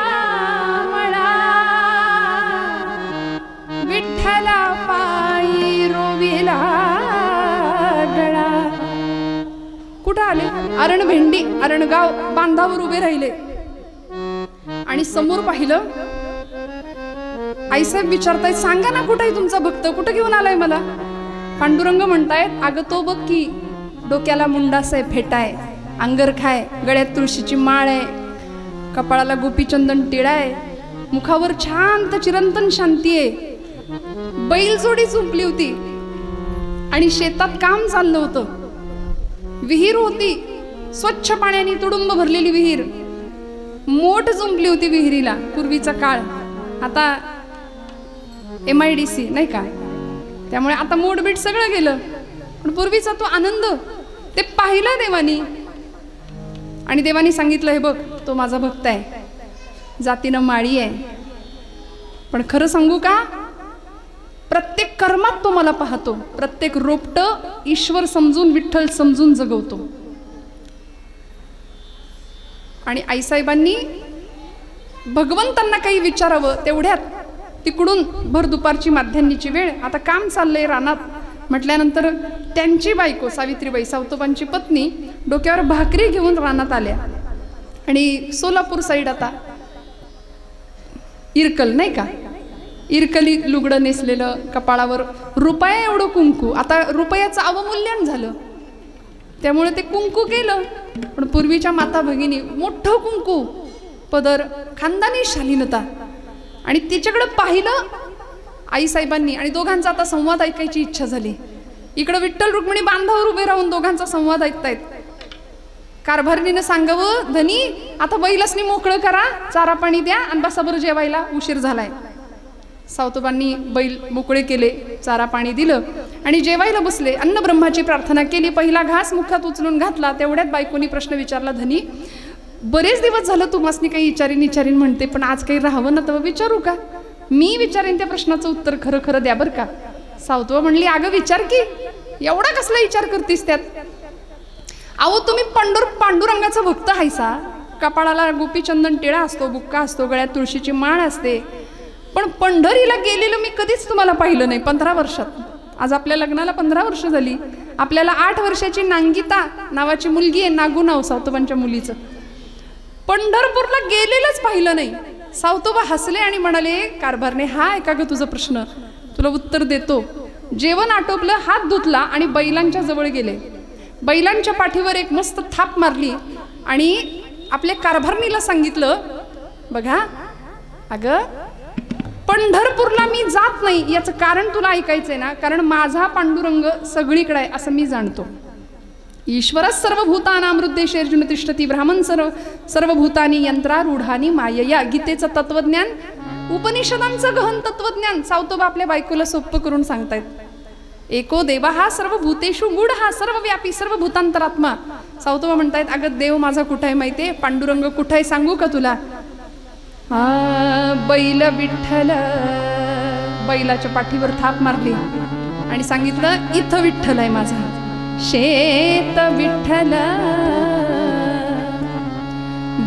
मळा, विठ्ठला पायी रोविला गळा. कुठं आले? अरण भेंडी, अरणगाव बांधावर उभे राहिले आणि समोर पाहिलं. आईसाहेब विचारतायत सांगा ना कुठे आहे तुमचा भक्त, कुठं घेऊन आलाय मला? पांडुरंग म्हणतायत अगं तो बघ की, डोक्याला मुंडासाय फेटाय, अंगरखाय, गळ्यात तुळशीची माळ आहे, कपाळाला गोपीचंदन टिळा आहे, मुखावर शांत चिरंतन शांती आहे. बैलजोडी झुंपली होती आणि शेतात काम चाललं होतं. विहीर होती, स्वच्छ पाण्याने तुडुंब भरलेली विहीर. मोठ जुंपली होती विहिरीला. पूर्वीचा काळ, आता MIDC नाही का, त्यामुळे आता मोडबीट सगळं गेलं, पण पूर्वीचा तो आनंद ते पाहिला देवानी. आणि देवानी सांगितलं हे बघ तो माझा भक्त आहे, जातीनं माळी आहे, पण खरं सांगू का, प्रत्येक कर्मात तो मला पाहतो, प्रत्येक रोपट ईश्वर समजून विठ्ठल समजून जगवतो. आणि आईसाहेबांनी भगवंतांना काही विचारावं तेवढ्यात तिकडून भर दुपारची माध्यान्नीची वेळ, आता काम चाललंय रानात म्हटल्यानंतर त्यांची बायको सावित्रीबाई सावतोबांची पत्नी डोक्यावर भाकरी घेऊन रानात आल्या. आणि सोलापूर साईड आता इरकल नाही का, इरकली लुगडं नेसलेलं, कपाळावर रुपया एवढं कुंकू. आता रुपयाचं अवमूल्यन झालं त्यामुळे ते कुंकू केलं, पण पूर्वीच्या माता भगिनी मोठं कुंकू, पदर, खानदानी शालीनता. आणि तिच्याकडं पाहिलं आईसाहेबांनी आणि दोघांचा आता संवाद ऐकायची इच्छा झाली. इकडं विठ्ठल रुक्मिणी बांधावर उभे राहून दोघांचा संवाद ऐकतायत. कारभारणीनं सांगावं धनी आता बैलासनी मोकळं करा, चारा पाणी द्या आणि बसा बरं जेवायला, उशीर झालाय. सावतोबांनी बैल मोकळे केले, चारा पाणी दिलं आणि जेवायला बसले. अन्न ब्रह्माची प्रार्थना केली, पहिला घास मुखात उचलून घातला. तेवढ्यात बायकोनी प्रश्न विचारला, धनी बरेच दिवस झालं तू मासनी काही विचारीन म्हणते, पण आज काही राहावं ना तर विचारू का? मी विचारेन त्या प्रश्नाचं उत्तर खरं खरं द्या बरं का. सावतोबा म्हणली अगं विचार की, एवढा कसला विचार करतीस त्यात? अहो तुम्ही पांडुरंगाचा भक्त हायसा, कपाळाला गोपीचंदन टिळा असतो, बुक्का असतो, गळ्यात तुळशीची माळ असते, पण पंढरीला गेलेलं मी कधीच तुम्हाला पाहिलं नाही 15 वर्षात. आज आपल्या लग्नाला 15 वर्ष झाली आपल्याला 8 वर्षाची नांगिता नावाची मुलगी आहे, नागू नाव सावतोबांच्या मुलीचं. पंढरपूरला गेलेलंच पाहिलं नाही. सावतोबा हसले आणि म्हणाले, कारभारने हा आहे का ग तुझा प्रश्न, तुला उत्तर देतो. जेवण आटोपलं, हात धुतला आणि बैलांच्या जवळ गेले. बैलांच्या पाठीवर एक मस्त थाप मारली आणि आपल्या कारभारणीला सांगितलं, बघा अगं पंढरपूरला मी जात नाही याचं कारण तुला ऐकायचंय ना, कारण माझा पांडुरंग सगळीकडे आहे असं मी जाणतो. ईश्वरच सर्वभूतानां हृद्देशे अर्जुन तिष्ठती ब्राह्मण सर्वभूतानी यंत्रारूढानी मायया. गीतेचं तत्वज्ञान, उपनिषदांचं गहन तत्वज्ञान सावतोबा आपल्या बायकोला सोप्प करून सांगतायत. एको देवा हा सर्वभूतेषु गूढ, हा सर्वव्यापी सर्वभूतांतरात्मा. सावतोबा म्हणतायत, अगं देव माझा कुठं आहे माहितीये, पांडुरंग कुठं आहे सांगू का तुला. बैल विठ्ठल, बैलाच्या पाठीवर थाप मारली आणि सांगितलं, इथं विठ्ठल आहे माझा. शेत विठ्ठल,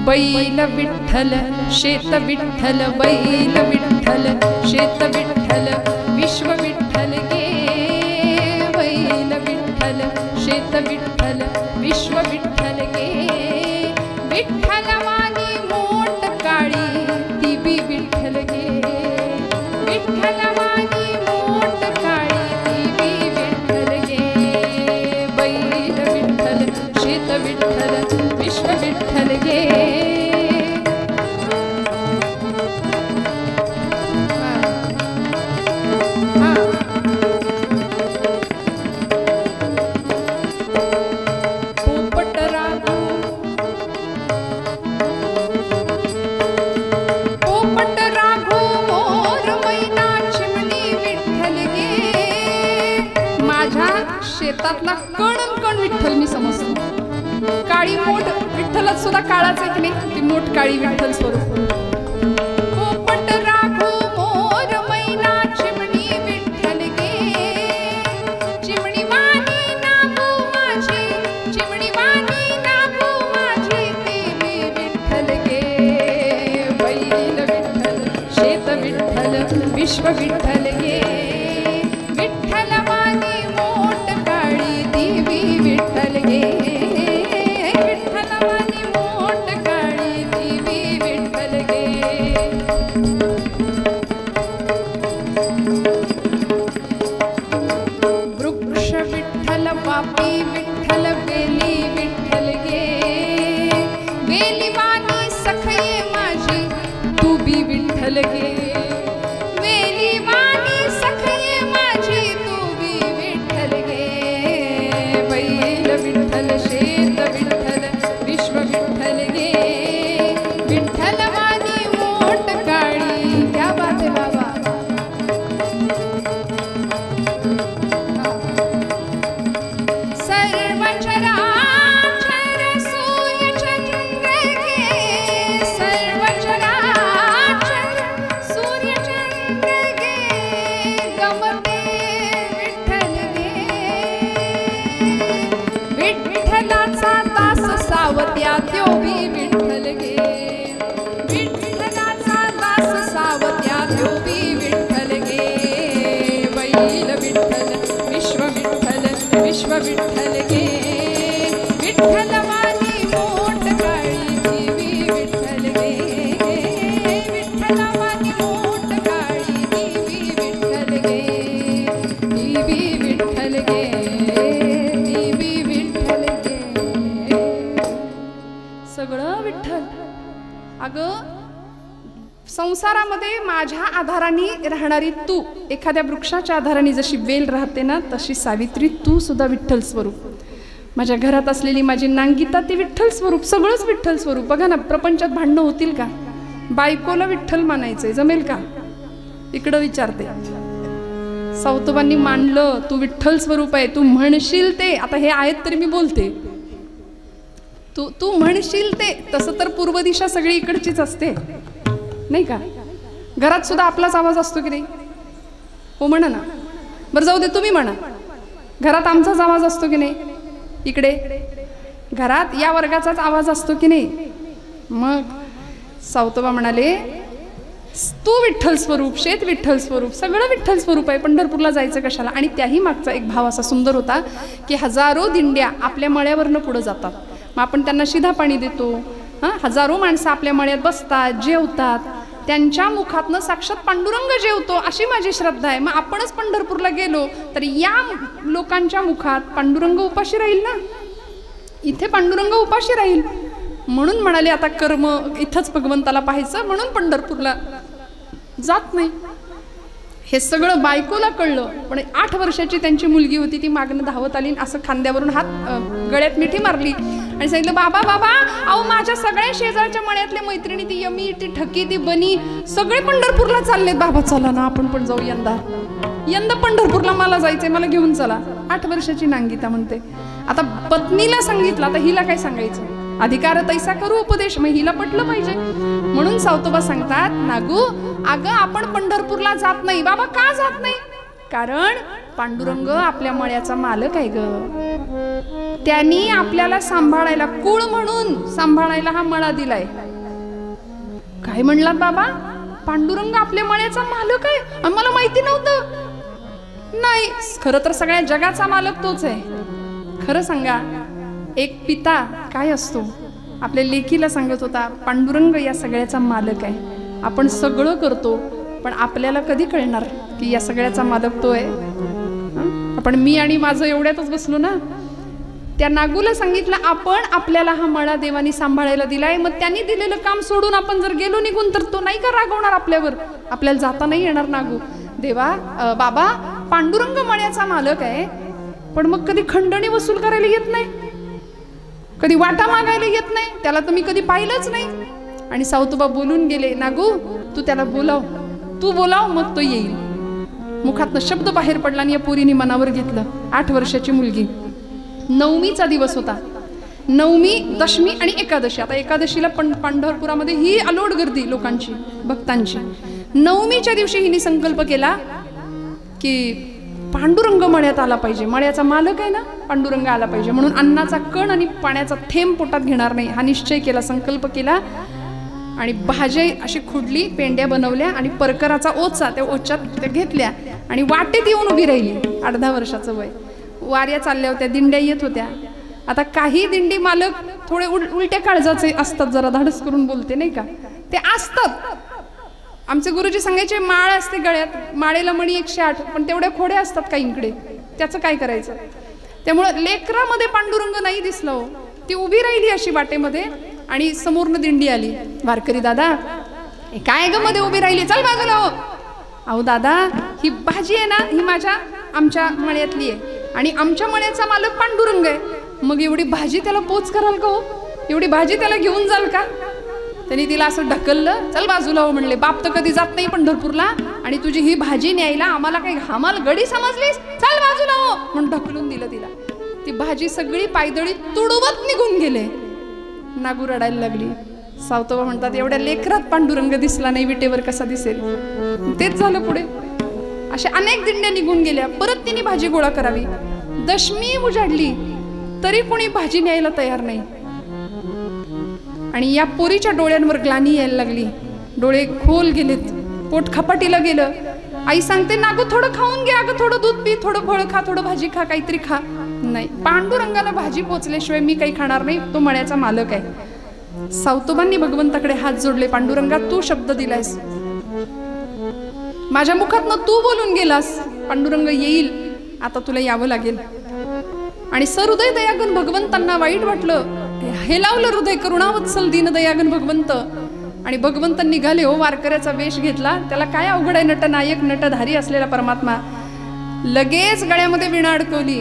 बैल विठ्ठल, शेत विठ्ठल, बैल विठ्ठल, शेत विठ्ठल, विश्व विठ्ठल गे. बैल विठ्ठल, शेत विठ्ठल, विश्व विठ्ठल गे. विठ्ठल वाणी मोठ काळी ती बी विठ्ठल गे. विठ्ठल वाणी मोठ काळी ती बी विठ्ठल गे. बैल विठ्ठल, शेत विठ्ठल, विश्व विठ्ठल गे. शेतातला कण विठ्ठल मी समजतो. काळी मोठ विठ्ठलच सुद्धा काळाच आहे की नाही, ती मोठ काळी विठ्ठल स्वरूप. पोपट राघू मोर मैना चिमणी विठ्ठल गे. चिमणी वाणी नागू माझी, चिमणी वाणी नागू माझी ती मी विठ्ठल गे. बैल विठ्ठल, शेत विठ्ठल, विश्व विठ्ठल गे. विठ्ठल वाणी मोठ काळी देवी विठ्ठल गे. विठ्ठल वाणी मोठ काळी देवी विठ्ठल गे. वृक्ष विठ्ठल, वापी विठ्ठल, वेली विठ्ठल गे. वेली वाणी सखये माझी तू बी विठ्ठल गे. वेली वाणी सखये माझी तू बी विठ्ठल गे. बैल विठ्ठल, शेत विठ्ठल, विश्व विठ्ठल गे. विठ्ठल वाणी मोठ काळी, क्या बात आहे बाबा. सर्व चराचर सूर्य चंद्र गे. सर्व चराचर सूर्य चंद्र गे. गमते विठ्ठल गे. विठ्ठलाचा दास सावत्या त्यो बी विठ्ठल गे. विठ्ठलाचा दास सावत्या त्यो बी विठ्ठल गे. बैल विठ्ठल, विश्व विठ्ठल, विश्व विठ्ठल गे. विठ्ठल वाणी मोठ काळी देवी विठ्ठल गे. विठ्ठल वाणी मोठ काळी देवी विठ्ठल गे. देवी विठ्ठल गे. देवी विठ्ठल गे. सगळं विठ्ठल. अगं संसारामध्ये माझ्या आधाराने राहणारी तू, एखाद्या वृक्षाच्या आधाराने जशी वेल राहते ना, तशी सावित्री तू सुद्धा विठ्ठल स्वरूप. माझ्या घरात असलेली माझी नांगिता ती विठ्ठल स्वरूप, सगळंच विठ्ठल स्वरूप. बघा ना, प्रपंचात भांडणं होतील का? बायकोला विठ्ठल मानायचंय, जमेल का? इकडं विचारते. सावतोबांनी मानलं तू विठ्ठल स्वरूप आहे, तू म्हणशील ते. आता हे आहेत तरी मी बोलते, तू म्हणशील ते. तसं तर पूर्व दिशा सगळी इकडचीच असते नाही का? घरात सुद्धा आपलाच आवाज असतो की नाही? हो म्हणा ना. बरं जाऊ दे, तुम्ही म्हणा. घरात आमचाच आवाज असतो की नाही? इकडे घरात या वर्गाचाच आवाज असतो की नाही? मग सावतोबा म्हणाले, तू विठ्ठल स्वरूप, शेत विठ्ठल स्वरूप, सगळं विठ्ठल स्वरूप आहे, पंढरपूरला जायचं कशाला? आणि त्याही मागचा एक भाव असा सुंदर होता की हजारो दिंड्या आपल्या मळ्यावरनं पुढं जातात, मग आपण त्यांना शिधा पाणी देतो. हजारो माणसं आपल्या मळ्यात बसतात, जेवतात, त्यांच्या मुखातनं साक्षात पांडुरंग जेवतो, अशी माझी श्रद्धा आहे. मग आपणच पंढरपूरला गेलो तर या लोकांच्या मुखात पांडुरंग उपाशी राहील ना, इथे पांडुरंग उपाशी राहील. म्हणून म्हणाले आता कर्म इथंच भगवंताला पाहायचं, म्हणून पंढरपूरला जात नाही. हे सगळं बायकोला कळलं, पण 8 वर्षाची त्यांची मुलगी होती, ती मागणं धावत आली, असं खांद्यावरून हात गळ्यात मिठी मारली आणि सांगितलं, बाबा बाबा, अहो माझ्या सगळ्या शेजारच्या मळ्यातल्या मैत्रिणी, ती यमी, ती ठकी, ती बनी, सगळे पंढरपूरला चाललेत. बाबा चला ना आपण पण जाऊ, यंदा पंढरपूरला मला जायचंय, मला घेऊन चला. 8 वर्षाची नांगिता म्हणते. आता पत्नीला सांगितलं, आता हिला काय सांगायचं? अधिकार तैसा करू उपदेश, मग हिला पटलं पाहिजे. म्हणून सावतोबा सांगतात, नागू अगं आपण पंढरपूरला जात नाही. बाबा का जात नाही? कारण पांडुरंग आपल्या मळ्याचा मालक आहे ग, त्यांनी आपल्याला सांभाळायला, कुळ म्हणून सांभाळायला हा मळा दिलाय. काय म्हणलात बाबा? पांडुरंग आपल्या मळ्याचा मालक आहे? आम्हाला माहिती नव्हतं. नाही, खरं तर सगळ्या जगाचा मालक तोच आहे. खरं सांगा, एक पिता काय असतो? आपल्या लेकीला सांगत होता, पांडुरंग या सगळ्याचा मालक आहे. आपण सगळं करतो, पण आपल्याला कधी कळणार की या सगळ्याचा मालक तो आहे? आपण मी आणि माझं एवढ्यातच बसलो ना. त्या नागूला सांगितलं, आपण आपल्याला हा मळा देवानी सांभाळायला दिलाय, मग त्यांनी दिलेलं काम सोडून आपण जर गेलो निघून तर तो नाही का रागवणार आपल्यावर? आपल्याला जाता नाही येणार. नागू, देवा बाबा, पांडुरंग मळ्याचा मालक आहे, पण मग कधी खंडणी वसूल करायला येत नाही, कधी वाटा मागायला येत नाही, त्याला तर मी कधी पाहिलंच नाही. आणि सावतोबा बोलून गेले, नागू तू त्याला बोलाव, तू बोलाव, मग तो येईल. मुखातनं शब्द बाहेर पडला आणि या पोरीने मनावर घेतलं. 8 वर्षाची मुलगी. नवमीचा दिवस होता. नवमी, दशमी आणि एकादशी. आता एकादशीला पंढरपुरामध्ये ही अलोट गर्दी लोकांची, भक्तांची. नवमीच्या दिवशी हिने संकल्प केला की पांडुरंग मळ्यात आला पाहिजे, मळ्याचा मालक आहे ना, पांडुरंग आला पाहिजे. म्हणून अन्नाचा कण आणि पाण्याचा थेंब पोटात घेणार नाही, हा निश्चय केला, संकल्प केला. आणि भाजी अशी खुडली, पेंड्या बनवल्या आणि परकराचा ओचा त्या ओच्यात त्या घेतल्या आणि वाटेत येऊन उभी राहिली. 8-10 वर्षाचं वय. वाऱ्या चालल्या होत्या, दिंड्या येत होत्या. आता काही दिंडी मालक थोडे उलट्या काळजाचे असतात, जरा धाडस करून बोलते नाही का, ते असतात. आमचे गुरुजी सांगायचे, माळ असते गळ्यात, माळेला मणी 108, पण तेवढ्या खोड्या असतात काहींकडे, त्याचं काय करायचं? त्यामुळं लेकरामध्ये पांडुरंग नाही दिसला हो. ती उभी राहिली अशी वाटेमध्ये आणि समोरनं दिंडी आली. वारकरी दादा, काय ग मध्ये उभी राहिली, चल बाजूला हो. अहो दादा, ही भाजी आहे ना, ही आमच्या मळ्यातली आहे आणि आमच्या मळ्याचा मालक पांडुरंग आहे. मग एवढी भाजी त्याला पोच कराल का हो? एवढी भाजी त्याला घेऊन जाल का? त्यांनी तिला असं ढकललं, चल बाजूला हो म्हणले. बाप तर कधी जात नाही पंढरपूरला आणि तुझी ही भाजी न्यायला आम्हाला काही हमाल गडी समजलीस, चल बाजूला हो म्हणून ढकलून दिलं तिला. ती भाजी सगळी पायदळी तुडवत निघून गेले. नागू रडायला लागली. सावतोबा म्हणतात, एवढ्या लेकरात पांडुरंग दिसला नाही, विटेवर कसा दिसेल? तेच झालं पुढे. अशा अनेक दिंड्या निघून गेल्या. परत तिने भाजी गोळा करावी. दशमी उजाडली तरी कोणी भाजी न्यायला तयार नाही. आणि या पोरीच्या डोळ्यांवर ग्लानी यायला लागली. डोळे खोल गेलेत, पोट खपाटीला गेलं. आई सांगते, नागू थोडं खाऊन घे, अगं थोडं दूध पी, थोडं फळ खा, थोडं भाजी खा, काहीतरी खा. नाही, पांडुरंगाला भाजी पोचल्याशिवाय मी काही खाणार नाही, तो मळ्याचा मालक आहे. सावतोबांनी भगवंताकडे हात जोडले, पांडुरंगा तू शब्द दिलायस, माझ्या मुखातनं तू बोलून गेलास, पांडुरंग येईल, आता तुला यावं लागेल. आणि सहृदय दयागन भगवंतांना वाईट वाटलं. हे लावलं हृदय करुणावत्सल दीन दयागन भगवंत. आणि भगवंत निघाले हो, वारकऱ्याचा वेश घेतला. त्याला काय अवघड आहे, नटनायक नटधारी असलेला परमात्मा. लगेच गळ्यामध्ये विणा अडकवली.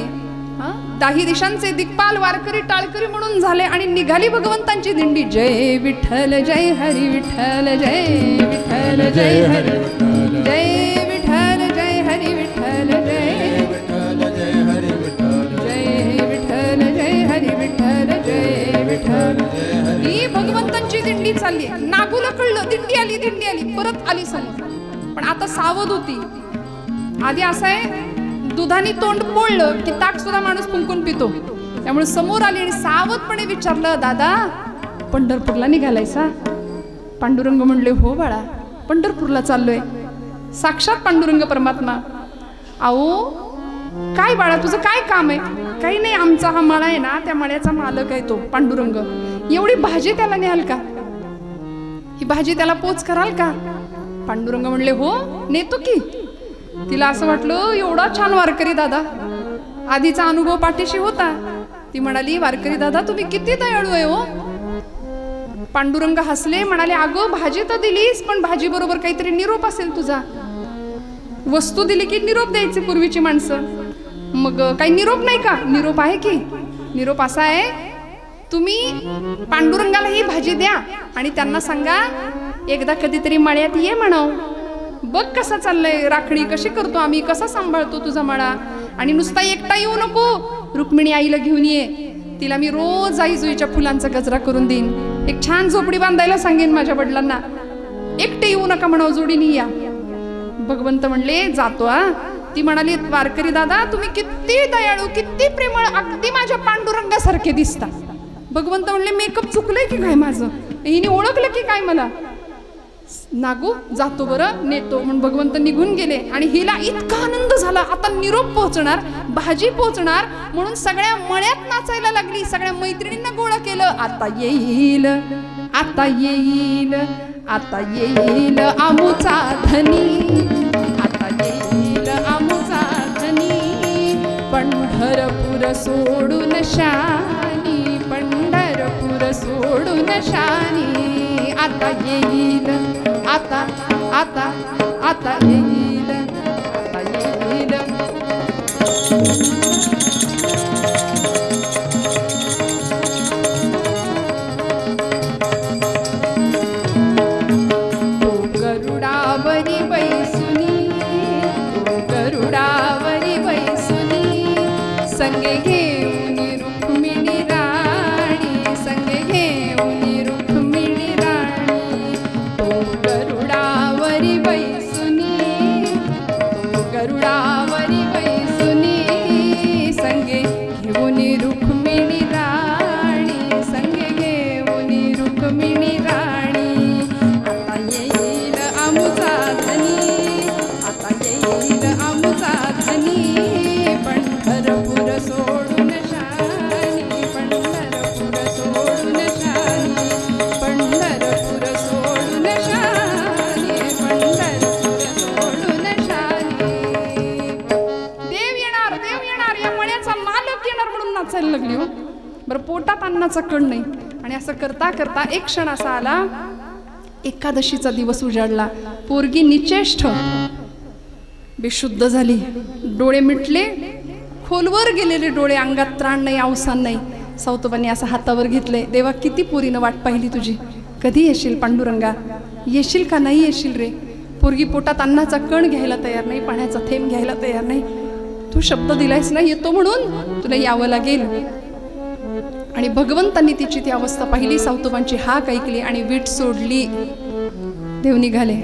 10 दिशांचे दिक्पाल वारकरी टाळकरी म्हणून झाले आणि निघाली भगवंतांची दिंडी. जय विठ्ठल जय हरी विठ्ठल, जय विठ्ठल जय हरी विठ्ठल, जय विठ्ठल जय हरी विठ्ठल, जय विठ्ठल जय हरी विठ्ठल, जय विठ्ठल जय हरी विठ्ठल, जय विठ्ठल. ही भगवंतांची दिंडी चालली. नागूला कळलं, दिंडी आली परत आली समोर. पण आता सावध होती. आधी असं आहे, दुधाने तोंड पोळलं की ताक सुद्धा माणूस कुंकून पितो. त्यामुळे समोर आली आणि सावधपणे विचारलं, दादा पंढरपूरला निघालायसा? पांडुरंग म्हणले, हो बाळा. पंढरपूरला चाललोय. साक्षात पांडुरंग परमात्मा. अहो काय बाळा तुझं काय काम आहे? काही नाही, आमचा हा मळा आहे ना, त्या मळ्याचा मालक आहे तो पांडुरंग. एवढी भाजी त्याला न्याल का? ही भाजी त्याला पोच कराल का? पांडुरंग म्हणले हो नेतो की. तिला असं वाटलं एवढा छान वारकरी दादा, आधीचा अनुभव पाठीशी होता. ती म्हणाली वारकरी दादा तुम्ही किती दयाळू आहे हो. पांडुरंग हसले, म्हणाले अगं भाजी तर दिलीस, पण भाजी बरोबर काहीतरी निरोप असेल तुझा. वस्तू दिली की निरोप द्यायचे पूर्वीची माणसं. मग काही निरोप नाही का? निरोप आहे की. निरोप असा आहे, तुम्ही पांडुरंगाला ही भाजी द्या आणि त्यांना सांगा एकदा कधीतरी मळ्यात ये म्हणाव, बघ कसा चाललंय, राखणी कशी करतो आम्ही, कसा सांभाळतो तुझा मळा. आणि नुसता एकटा येऊ नको, रुक्मिणी आईला घेऊन ये. तिला मी रोज आई जुईच्या फुलांचा गजरा करून देईन. एक छान झोपडी बांधायला सांगेन माझ्या वडिलांना. एकटे येऊ नका म्हणाव, जोडीनी या. भगवंत म्हणले जातो हा. ती म्हणाली वारकरी दादा तुम्ही किती दयाळू, किती प्रेमळ, अगदी माझ्या पांडुरंगासारखे दिसता. भगवंत म्हणले मेकअप चुकलंय की काय माझं? हिने ओळखलं की काय मला? नागू जातो बरं, नेतो म्हणून भगवंत निघून गेले. आणि हिला इतका आनंद झाला, आता निरोप पोहोचणार, भाजी पोहोचणार, म्हणून सगळ्या मळ्यात नाचायला लागली. सगळ्या मैत्रिणींना गोळा केलं. आता येईल, आता येईल, आता येईल आमुचा धनी, आता येईल आमुचा धनी, पंढरपूर सोडून शानी, पंढरपूर सोडून शानी. आता येईल, आता आता आता येईल, आता येईल. तो गरुडावरी बैसुनी, तो गरुडावरी बैसुनी, संगे घेऊन रुक्मिणी राणी, संगे घेऊन रुक्मिणी राणी. तो गरुडावरी बैसुनी, तो गरुडावरी बैसुनी, संगे घेऊन रुक्मिणी राणी, संगे घेऊन रुक्मिणी राणी. आता येईल आमुचा धनी, आता येईल आमुचा धनी, पंढरपूर सोडून शानी, पंढरपूर सोडून शानी, पंढरपूर सोडून शानी, पंढरपूर सोडून शानी. देव येणार, देव येणार, या मळ्याचा मालक येणार म्हणून नाचायला लागली हो. बरं पोटात अन्नाचा कण नाही. आणि असं करता करता एक क्षण असा आला, एकादशीचा दिवस उजाडला. पोरगी निचेष्ट बेशुद्ध झाली, डोळे मिटले, खोलवर गेलेले डोळे, अंगात त्राण नाही, अवसान नाही. सावतोबांनी असं हातावर घेतले, देवा किती पोरीनं वाट पाहिली तुझी, कधी येशील पांडुरंगा, येशील का नाही येशील रे. पोरगी पोटात अन्नाचा कण घ्यायला तयार नाही, पाण्याचा थेंब घ्यायला तयार नाही. तू शब्द दिलायस ना येतो म्हणून, तुला यावं लागेल. आणि भगवंतांनी तिची ती अवस्था पाहिली, सावतोबांची हाक ऐकली आणि वीट सोडली. देव निघाले.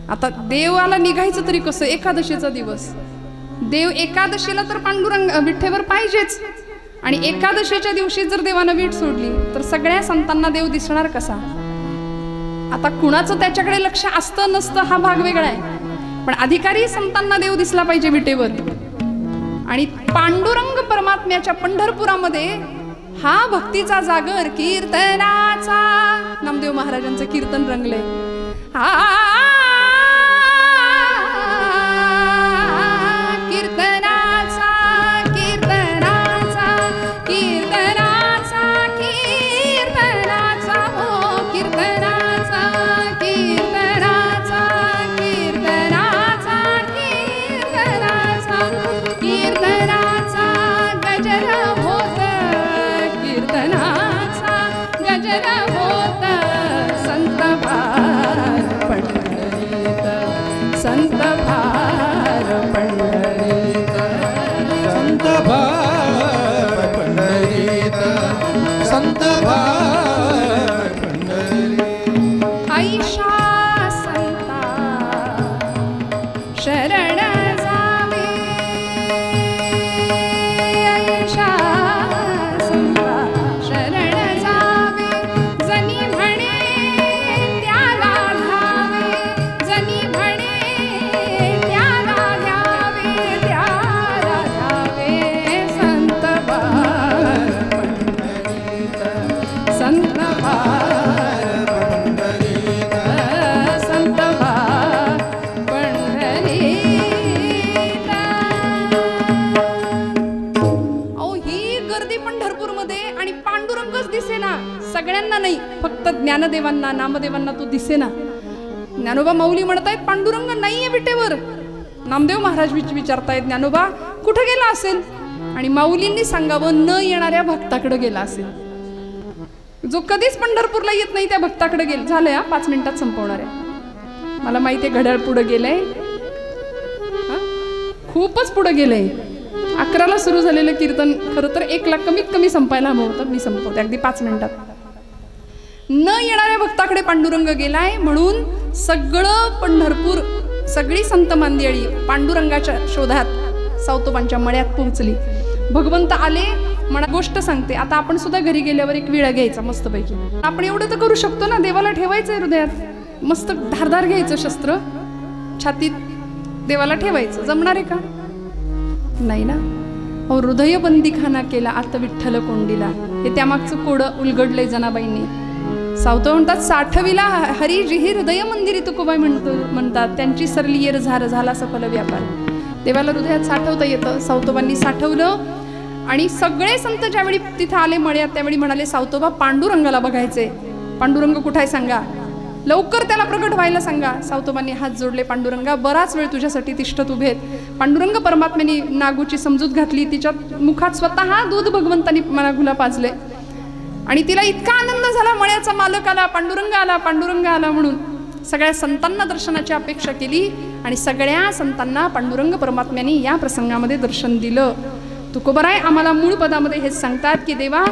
आता देवाला निघायचं तरी कसं? एकादशीचा दिवस, देव एकादशीला तर पांडुरंग विठ्ठेवर पाहिजेच. आणि एकादशीच्या दिवशी जर देवानं वीट सोडली तर सगळ्या संतांना देव दिसणार कसा? आता कुणाचं त्याच्याकडे लक्ष असतं नसतं हा भाग वेगळा आहे, पण अधिकारी संतांना देव दिसला पाहिजे विटेवर. आणि पांडुरंग परमात्म्याच्या पंढरपुरामध्ये हा भक्तीचा जागर, कीर्तनाचा, नामदेव महाराजांचं कीर्तन रंगलंय. कीर्तनाचा, कीर्तनाचा, कीर्तनाचा, कीर्तनाचा, हो कीर्तनाचा, कीर्तनाचा, कीर्तनाचा, कीर्तनाचा, कीर्तनाचा गजर होत, कीर्तनाचा गजर होत, संत पार पंढर ज्ञानदेवांना नामदेवांना तो दिसेना. ज्ञानोबा माऊली म्हणतायत पांडुरंग नाहीये विटेवर. नामदेव महाराज विचारतायत ज्ञानोबा कुठे गेला असेल, आणि माऊलींनी सांगावं न येणाऱ्या भक्ताकडे गेला असेल. जो कधीच पंढरपूरला येत नाही त्या भक्ताकडे गेल. झालंय 5 मिनिटात संपवणार आहे. मला माहिती आहे घड्याळ पुढे गेलंय, खूपच पुढे गेलंय. 11ला सुरू झालेलं कीर्तन खरं तर 1 ला कमीत कमी संपायला हवं होतं. मी संपवते अगदी 5 मिनिटात. न येणाऱ्या भक्ताकडे पांडुरंग गेलाय म्हणून सगळं पंढरपूर, सगळी संत मांदियाळी पांडुरंगाच्या शोधात सावतोबांच्या मळ्यात पोहोचली. भगवंत आले. मला गोष्ट सांगते, आता आपण सुद्धा घरी गेल्यावर एक विडा घ्यायचा मस्तपैकी. आपण एवढं तर करू शकतो ना, देवाला ठेवायचंय हृदयात, मस्त धारदार घ्यायचं शस्त्र, छातीत देवाला ठेवायचं. जमणार आहे का? नाही ना. अहो हृदयबंदी खाना केला आता विठ्ठल कोंडीला. हे त्यामागचं कोडं उलगडलंय जनाबाईंनी. सावतो म्हणतात 60वीला हरी जिही हृदय मंदिरी तुकोबाई म्हणतात, त्यांची सरली येर झार झाला सफल व्यापार. देवाला हृदयात साठवता येतं. सावतोबांनी साठवलं. आणि सगळे संत ज्यावेळी तिथं आले मळ्यात त्यावेळी म्हणाले सावतोबा पांडुरंगाला बघायचे. पांडुरंग कुठे आहे सांगा, लवकर त्याला प्रगट व्हायला सांगा. सावतोबांनी हात जोडले. पांडुरंगा बराच वेळ तुझ्यासाठी तिष्ठत उभेत. पांडुरंग परमात्म्याने नागूची समजूत घातली. तिच्या मुखात स्वतः दूध भगवंतानी नागूला पाजले. आणि तिला इतका आनंद झाला, मळ्याचा मालक आला, पांडुरंग आला, पांडुरंग आला म्हणून. सगळ्या संतांना दर्शनाची अपेक्षा केली आणि सगळ्या संतांना पांडुरंग परमात्म्याने या प्रसंगामध्ये दर्शन दिलं. तुकोबराय आम्हाला मूळ पदामध्ये हेच सांगतात की देवा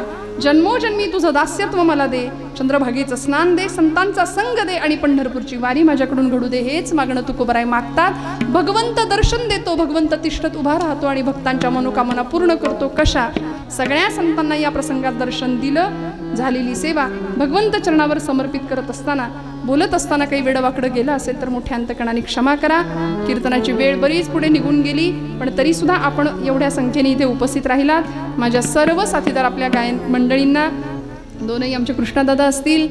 जन्मोजन्मी तुझं दास्यत्व मला दे, चंद्रभागेचं स्नान दे, संतांचा संग दे आणि पंढरपूरची वारी माझ्याकडून घडू दे. हेच मागणं तुकोबराय मागतात. भगवंत दर्शन देतो, भगवंत तिष्ठत उभा राहतो आणि भक्तांच्या मनोकामना पूर्ण करतो. कशा? सगळ्या संतांना या प्रसंगात दर्शन दिलं. झालेली सेवा भगवंत चरणावर समर्पित करत असताना, बोलत असताना काही वेडवाकडं गेलं असेल तर मोठ्या अंतकणाने क्षमा करा. कीर्तनाची वेळ बरीच पुढे निघून गेली, पण तरी सुद्धा आपण एवढ्या संख्येने इथे उपस्थित राहिलात. माझ्या सर्व साथीदार आपल्या गायन मंडळींना, दोनही आमचे कृष्णादादा असतील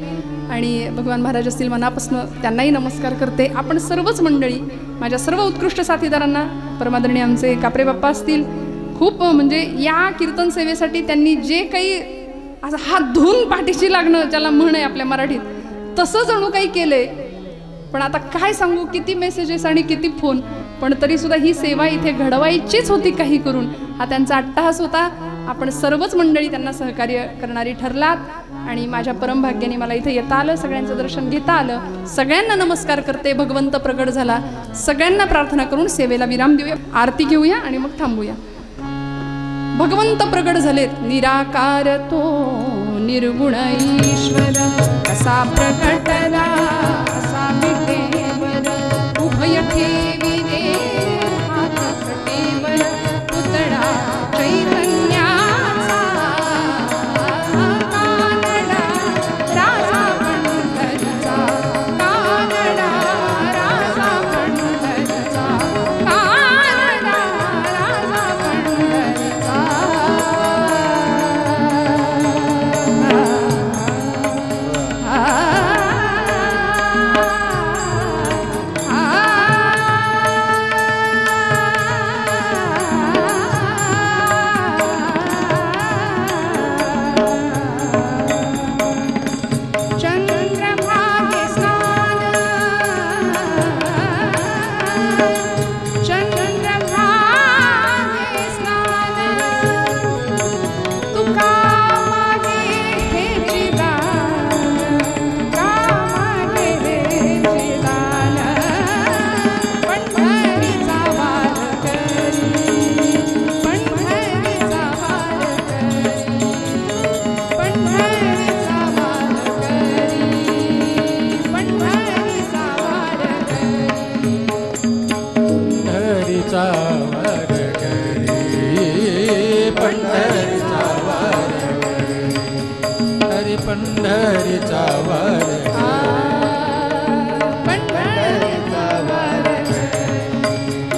आणि भगवान महाराज असतील, मनापासून त्यांनाही नमस्कार करते. आपण सर्वच मंडळी, माझ्या सर्व उत्कृष्ट साथीदारांना, परमादरणीय आमचे कापरे बाप्पा असतील, खूप म्हणजे या कीर्तन सेवेसाठी त्यांनी जे काही असं हात धुवून पाठीशी लागणं ज्याला म्हण आहे आपल्या मराठीत, तसं जणू काही केलंय. पण आता काय सांगू, किती मेसेजेस आणि किती फोन, पण तरी सुद्धा ही सेवा इथे घडवायचीच होती काही करून. हा त्यांचा अट्टहास होता. आपण सर्वच मंडळी त्यांना सहकार्य करणारी ठरलात आणि माझ्या परमभाग्याने मला इथे येता आलं, सगळ्यांचं दर्शन घेता आलं. सगळ्यांना नमस्कार करते. भगवंत प्रगट झाला. सगळ्यांना प्रार्थना करून सेवेला विराम देऊया, आरती घेऊया आणि मग थांबूया. भगवंत प्रगट झालेत. निराकार तो निर्गुण ईश्वर कसा प्रगटला असा विटेवर उभय ठेविले हात कटेवर पुतळा चैतन्याचा कानडा राजा पंढरीचा, कानडा राजा पंढरीचा, कानडा राजा पंढरीचा. पंढरीचा वार पंढरीचा वार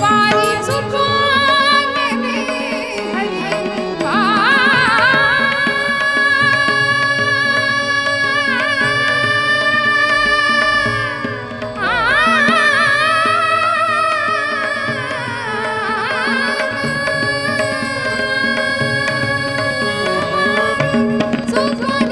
वारी चुकून हरी चुकून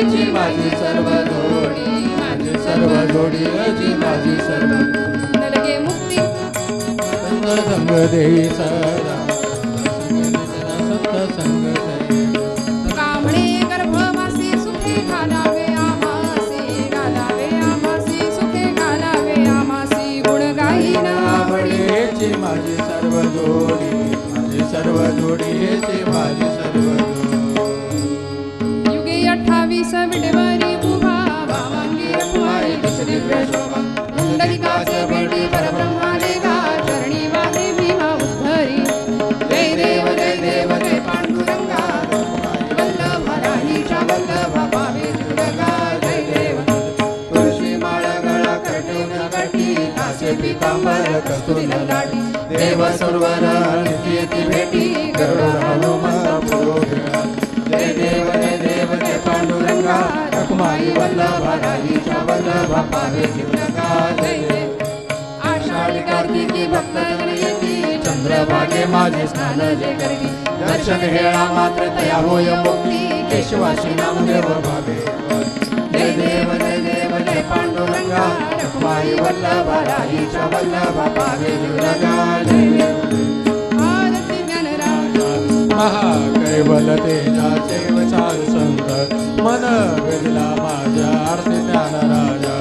हेची माझी सर्व जोडी माझी सर्व जोडी हेची माझी सर्व नलगे मुक्ती संग संग देई सदा संत संग देई कामणे गर्भवासी सुखे घालावे आमासी घालावे आमासी सुखे घालावे आमासी गुण गाईना आवडी हेची माझी सर्व जोडी माझी सर्व जोडी हेची माझी सर्व जोडी युगे 28 विडवरी उभा भावांगी रखवाई दिव्य शोभा पुंडलिकाचे भेटी परब्रह्माने गा चरणी वाहे भीमा उद्धरी जय देव जय पांडुरंगा वल्लभ राहीच्या वल्लभ पावे जुडगा जय देव तुळशी माळ गळा कटवून काठी कासे पितांबर कस्तुरी लाटी देव सर्वर नित्येती भेटी गरुड हनुमंत पुरोहिता जय देव जय पांडुरंगा रखुमाई वल्लभ राहीच्या वल्लभ पावे जीवनका जय देव आषाढी कार्तिकी भक्त जन येती चंद्रभागे माझे स्नान जे करती दर्शन हेळा मात्र तया होय मुक्ती केशवाशी नामदेव भावे जय देव जय पांडुरंगा रखुमाई वल्लभ राहीच्या वल्लभ पावे जीवनका जय देव आरती ज्ञानराजा महाकैवल तेजाचे वचार संत मन वेदला माझ्या आरती ज्ञान राजा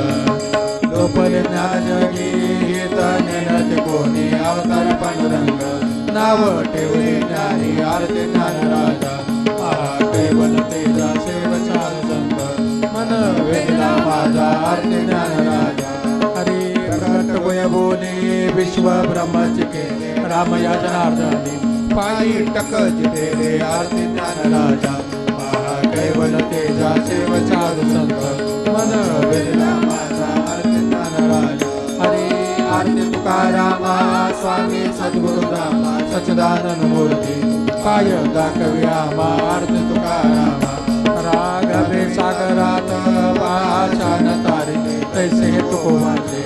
गोपल ज्ञान जगी हित नेनत कोणी अवतार पांडुरंग नाव ठेवले ज्ञानी आरती ज्ञान राजा महाकैवल तेजाचे वचार संत मन वेदला माझ्या आरती ज्ञान राजा हरी प्रकट वैभवने विश्व ब्रह्मच केले राम या जनार्दनी पायी टकच तेरे आरती ज्ञान राजा महाकैवल तेजाचे वचार संत मन वेदला माझा आरती ज्ञान राजा हरे आरती तुकारामा स्वामी सद्गुरु रामा सच्चिदानंद मूर्ती पाय दाखव्यामा आरती तुकारामा राघवे सागरात पाषाण तारिणे तैसे तुकोमाचे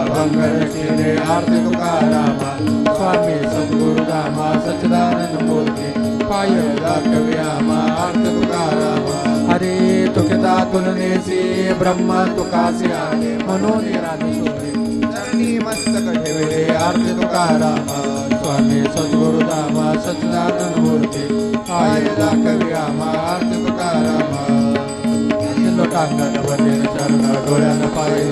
भंगर शिरे आरती तुकारामा स्वामी सद्गुरु रामा सच्चिदानंद मूर्ती पाय दाखव्यामा आरती तुकारामा हरे तुकिता तुलनेसी ब्रह्म तुकासी आले म्हणून राणी सोडे चरणी मस्तक ठेवले आरती तुकारामा स्वामी सद्गुरु रामा सच्चिदानंद मूर्ती पाय दाखव्यामा आरती तुकारामा लोटांगण वंदन चरण डोळ्यानं पाय